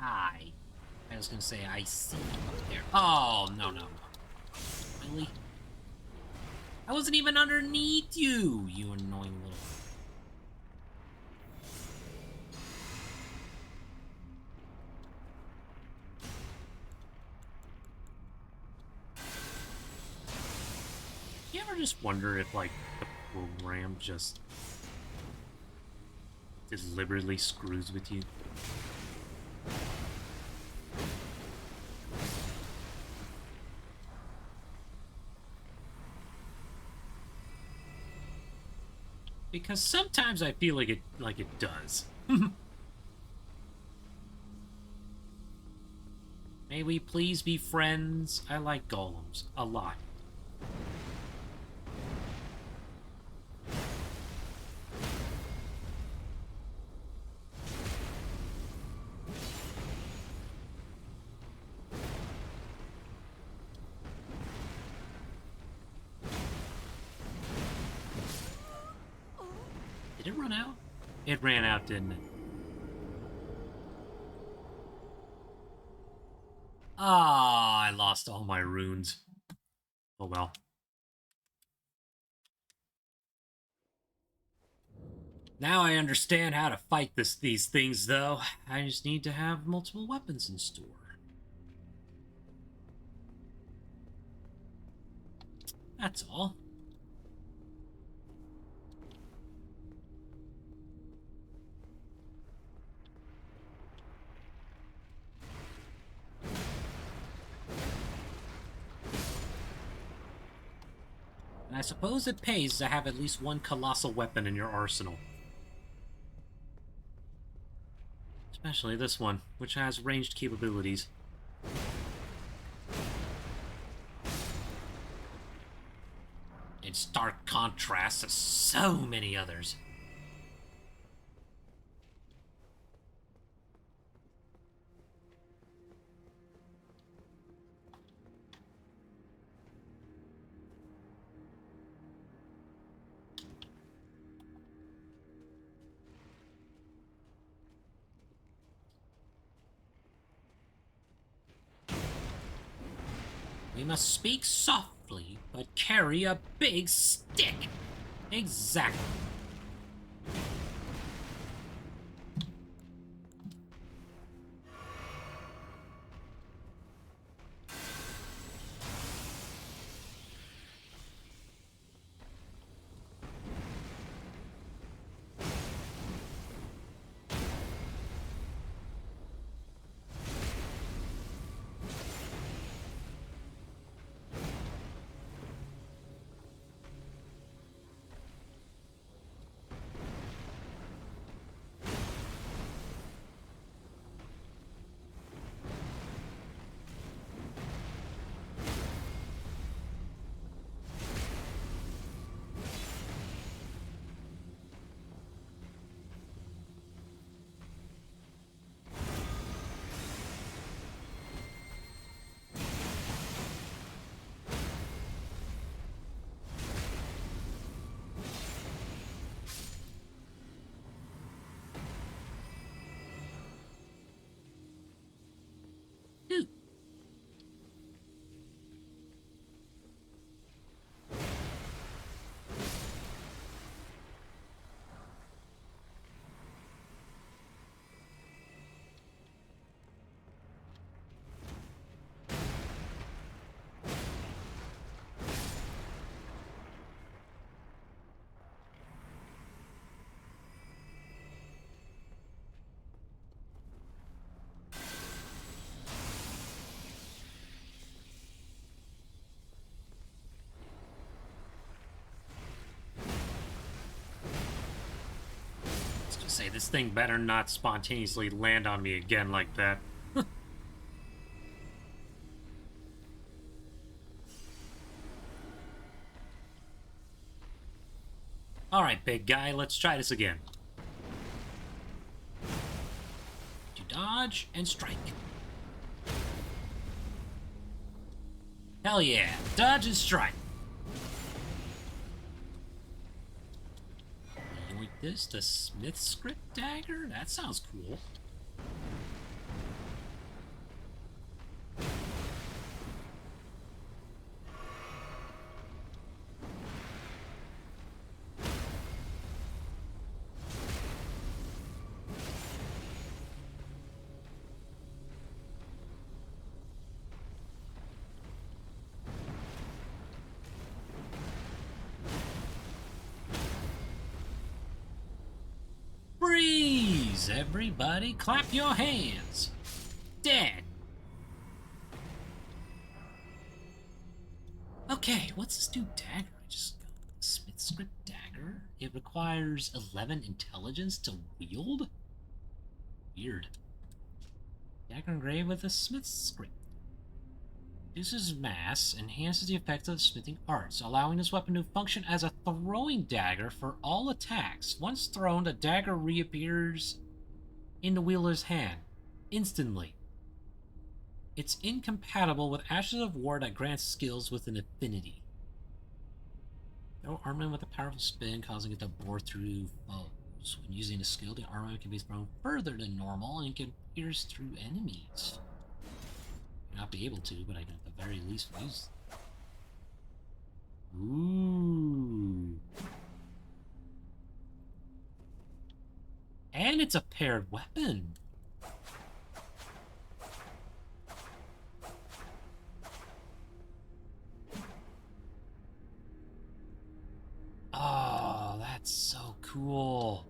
Hi. I was gonna say, I see you up there. Oh, no, no, no. Really? I wasn't even underneath you, you annoying little... You ever just wonder if, like, the program just deliberately screws with you? Because sometimes I feel like it does. May we please be friends? I like golems a lot. Did it run out? It ran out, didn't it? Ah, I lost all my runes. Oh well. Now I understand how to fight these things, though. I just need to have multiple weapons in store. That's all. And I suppose it pays to have at least one colossal weapon in your arsenal. Especially this one, which has ranged capabilities. In stark contrast to so many others. We must speak softly, but carry a big stick. Exactly. Say this thing better not spontaneously land on me again like that. Alright, big guy, let's try this again. To dodge and strike. Hell yeah, dodge and strike. Yoink this, the Smith script dagger? That sounds cool. Please, everybody, clap your hands. Dead. Okay, what's this new dagger? I just got the Smith script dagger. It requires 11 intelligence to wield? Weird. Dagger engraved with a Smith script. Reduces mass, enhances the effect of the smithing arts, allowing this weapon to function as a throwing dagger for all attacks. Once thrown, the dagger reappears in the wielder's hand instantly. It's incompatible with Ashes of War that grants skills with an affinity. Throw armament with a powerful spin, causing it to bore through foes. When using a skill, the armament can be thrown further than normal and can pierce through enemies. Not be able to, but I can at the very least use. Ooh. And it's a paired weapon. Oh, that's so cool.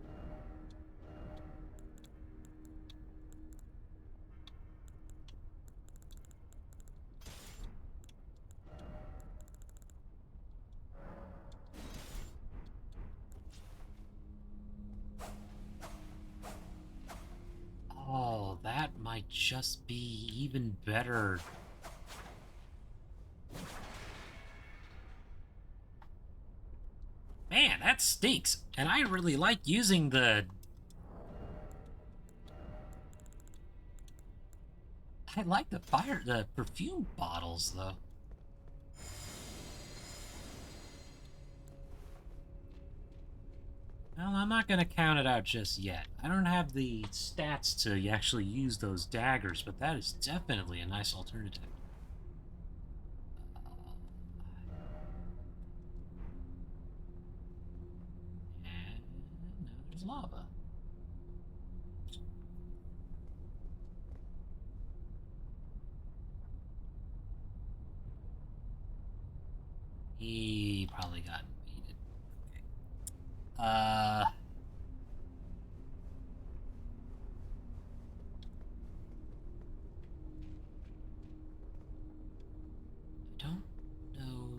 Oh, that might just be even better. Man, that stinks. And I really like using the... I like the perfume bottles, though. Well, I'm not going to count it out just yet. I don't have the stats to actually use those daggers, but that is definitely a nice alternative. And now there's lava. He probably got invaded. Okay. I don't know.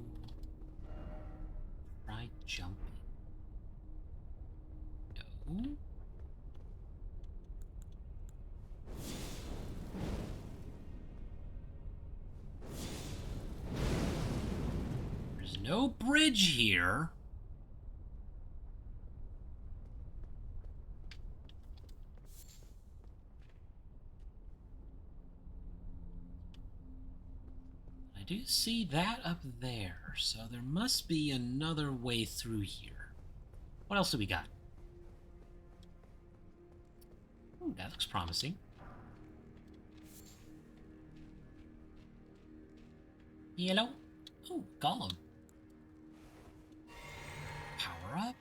Try jumping. No. There's no bridge here. I do see that up there, so there must be another way through here. What else do we got? Ooh, that looks promising. Yellow? Oh, golem. Power up.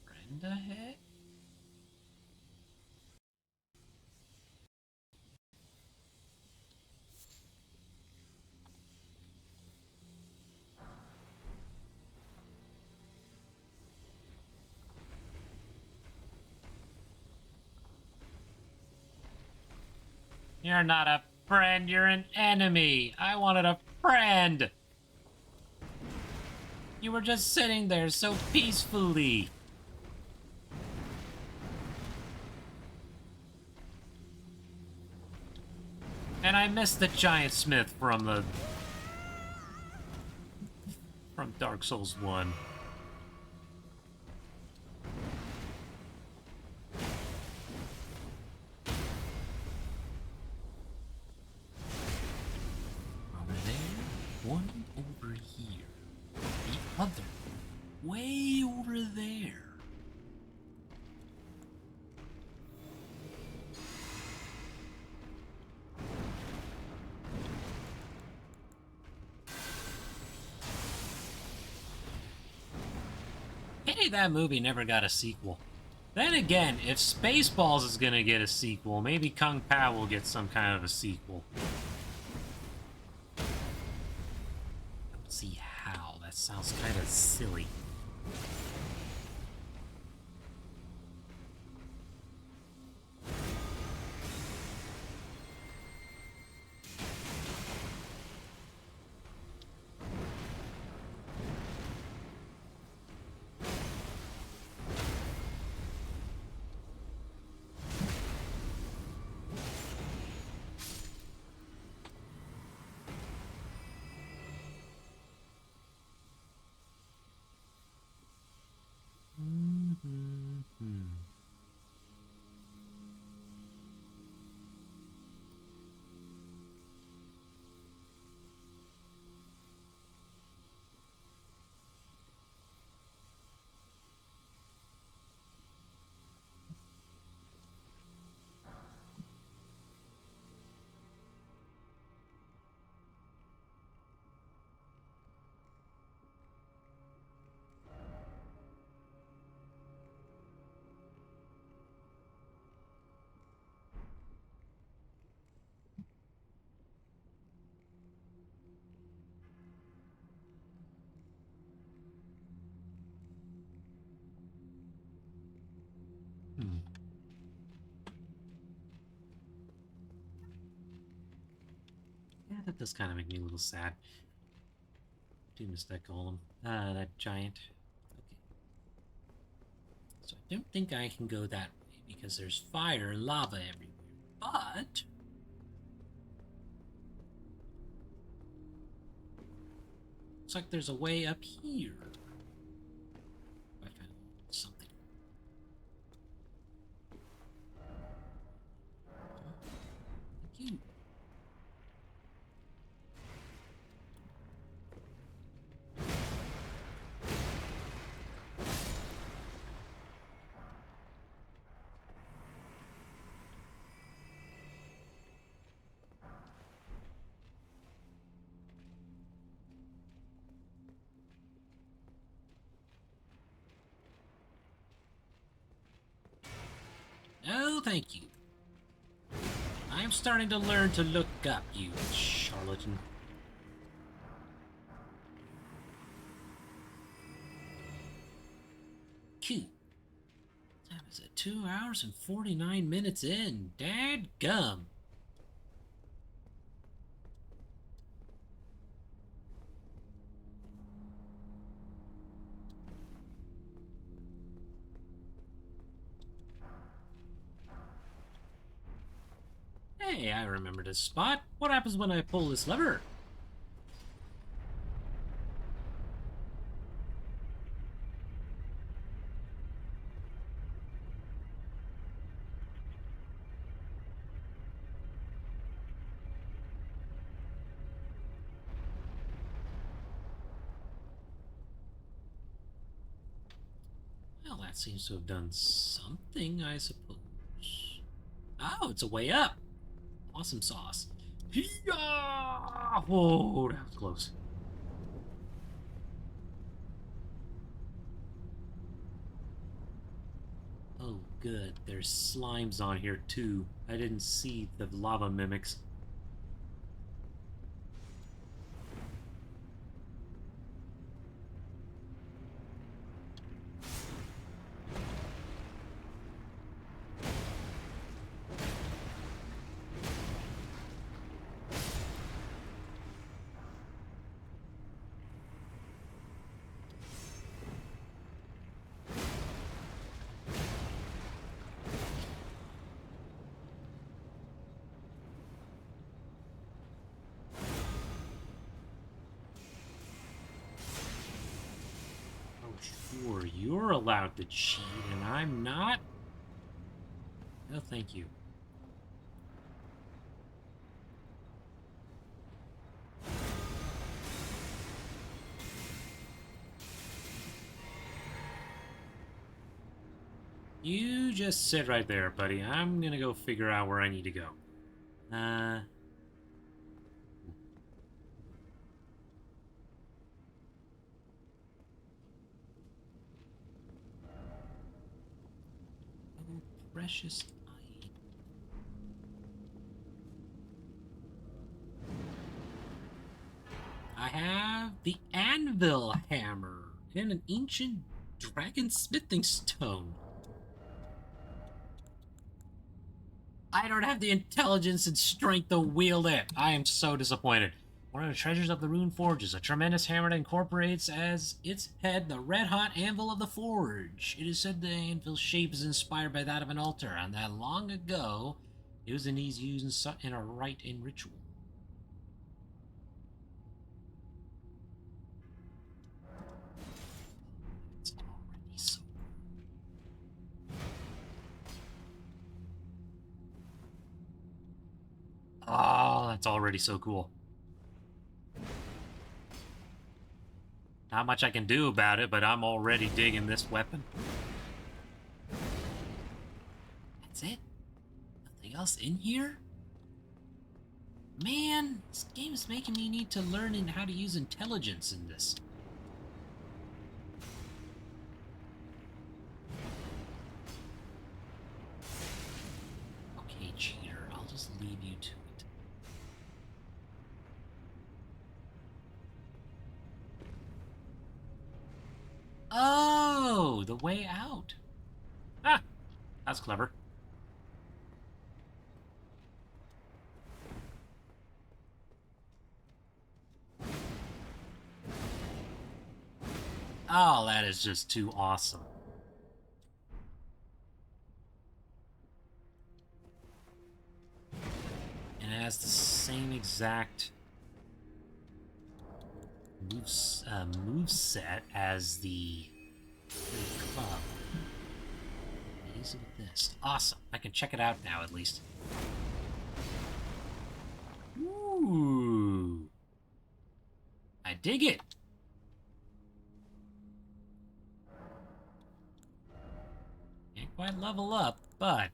Friend ahead. You're not a friend, you're an enemy. I wanted a friend. You were just sitting there so peacefully. And I missed the giant smith from Dark Souls 1. Over there, one over here. The other, way over there. Pity that movie never got a sequel. Then again, if Spaceballs is gonna get a sequel, maybe Kung Pao will get some kind of a sequel. Let's see how. That sounds kind of silly. Yeah, that does kind of make me a little sad. Do miss that golem. That giant. Okay. So I don't think I can go that way because there's fire and lava everywhere. But looks like there's a way up here. I found something. Thank you. No, thank you. I'm starting to learn to look up, you charlatan. Cute. Time is it? 2 hours and 49 minutes in. Dadgum. Hey, I remember this spot. What happens when I pull this lever? Well, that seems to have done something, I suppose. Oh, it's a way up. Awesome sauce. Hee-yah! Whoa, that was close. Oh, good. There's slimes on here, too. I didn't see the lava mimics. Sure, you're allowed to cheat, and I'm not? No, thank you. You just sit right there, buddy. I'm gonna go figure out where I need to go. precious iron. I have the anvil hammer and an ancient dragon smithing stone. I don't have the intelligence and strength to wield it. I am so disappointed. One of the treasures of the Rune Forge is a tremendous hammer that incorporates as its head the red-hot anvil of the forge. It is said the anvil's shape is inspired by that of an altar, and that long ago it was indeed used in a rite and ritual. It's already so cool. Oh, that's already so cool. Not much I can do about it, but I'm already digging this weapon. That's it? Nothing else in here? Man, this game is making me need to learn how to use intelligence in this. Okay, cheater, I'll just leave you to it. Oh, the way out. Ah, that's clever. Oh, that is just too awesome. And it has the same exact moveset as the club. Easy with this. Awesome. I can check it out now, at least. Ooh. I dig it. Can't quite level up, but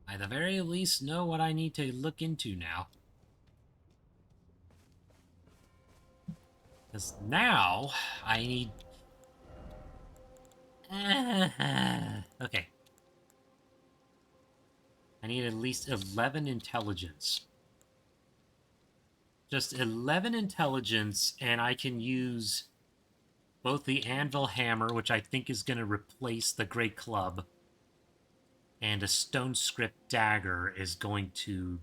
I at the very least know what I need to look into now. Because now I need... okay. I need at least 11 intelligence. Just 11 intelligence, and I can use both the anvil hammer, which I think is going to replace the great club, and a stone script dagger is going to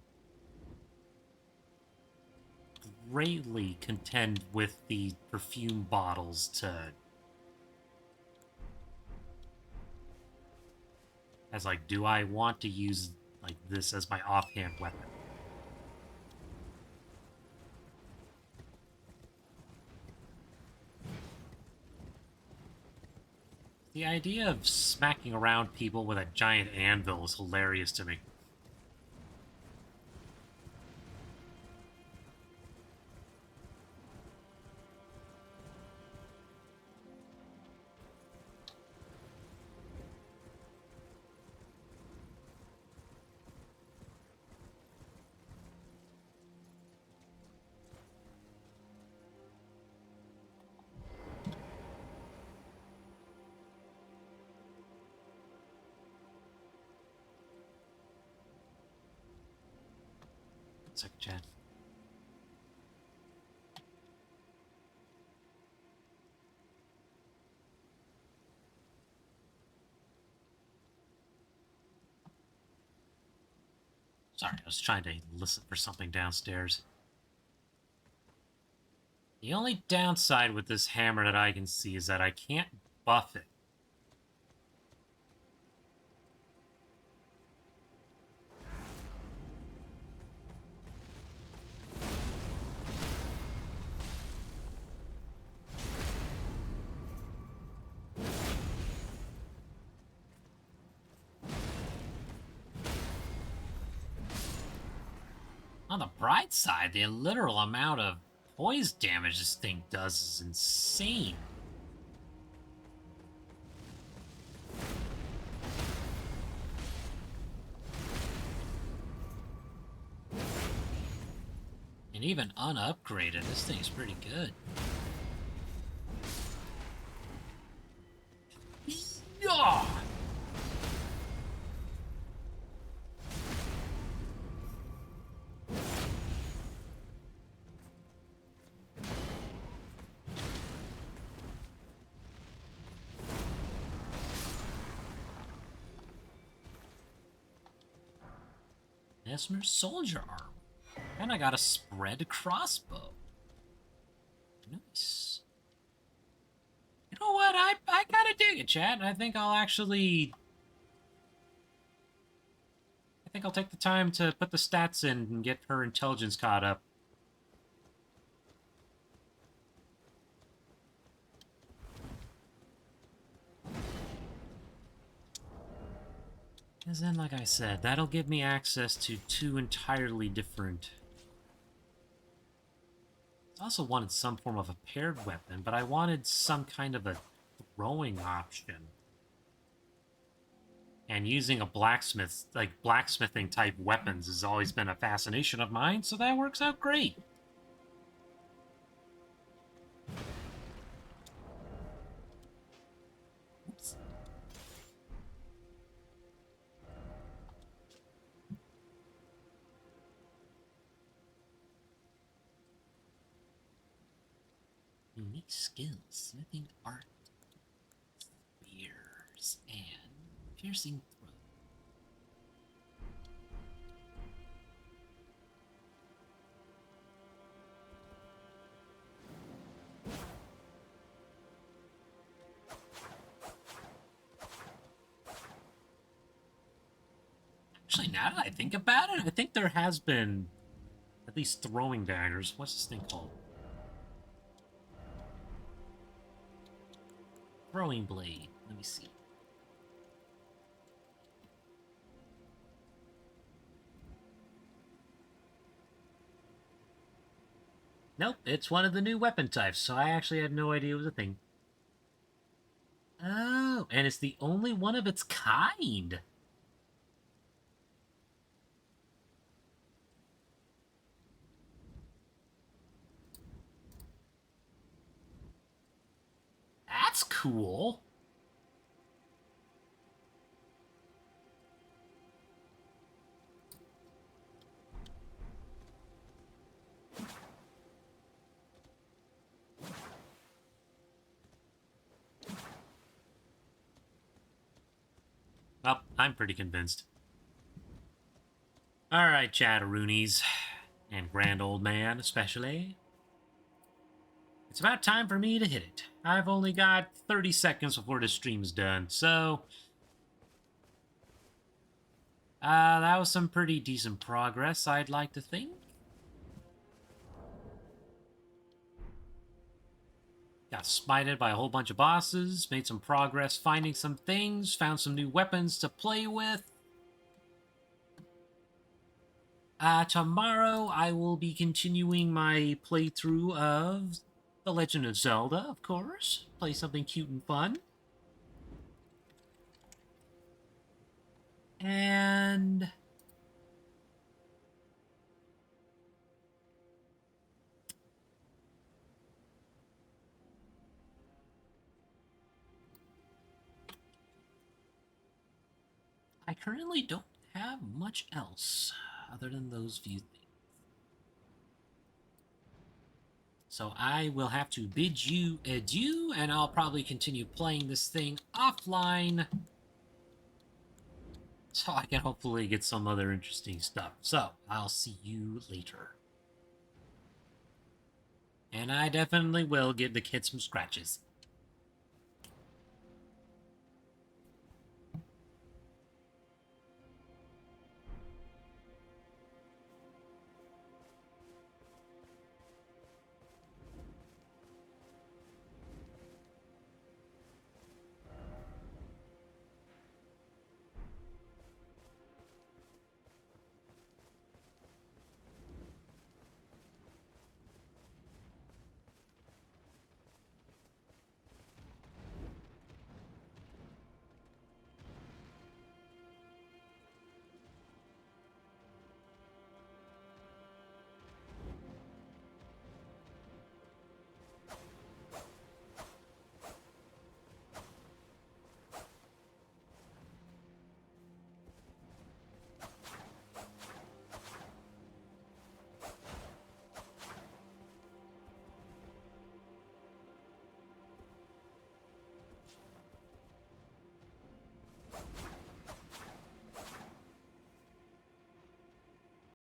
greatly contend with the perfume bottles to... as like, do I want to use like this as my offhand weapon? The idea of smacking around people with a giant anvil is hilarious to me. It's like, Jen. Sorry, I was trying to listen for something downstairs. The only downside with this hammer that I can see is that I can't buff it. On the bright side, the literal amount of poise damage this thing does is insane. And even unupgraded, this thing's pretty good. Yeah! Esmer soldier armor. And I got a spread crossbow. Nice. You know what? I gotta dig it, chat. I think I'll actually... I think I'll take the time to put the stats in and get her intelligence caught up. Because then, like I said, that'll give me access to 2 entirely different... I also wanted some form of a paired weapon, but I wanted some kind of a throwing option. And using a blacksmith, like blacksmithing type weapons has always been a fascination of mine, so that works out great. Oops. Unique skills, smithing art, spears, and piercing throw. Actually, now that I think about it, I think there has been at least throwing daggers. What's this thing called? Throwing blade. Let me see. Nope, it's one of the new weapon types, so I actually had no idea it was a thing. Oh, and it's the only one of its kind. That's cool. Well, I'm pretty convinced. Alright, chatteroonies. And grand old man, especially. It's about time for me to hit it. I've only got 30 seconds before the stream's done, so... that was some pretty decent progress, I'd like to think. Got smited by a whole bunch of bosses, made some progress finding some things, found some new weapons to play with. Tomorrow I will be continuing my playthrough of The Legend of Zelda, of course. Play something cute and fun. And... I currently don't have much else other than those few things. So I will have to bid you adieu, and I'll probably continue playing this thing offline so I can hopefully get some other interesting stuff. So I'll see you later. And I definitely will give the kids some scratches.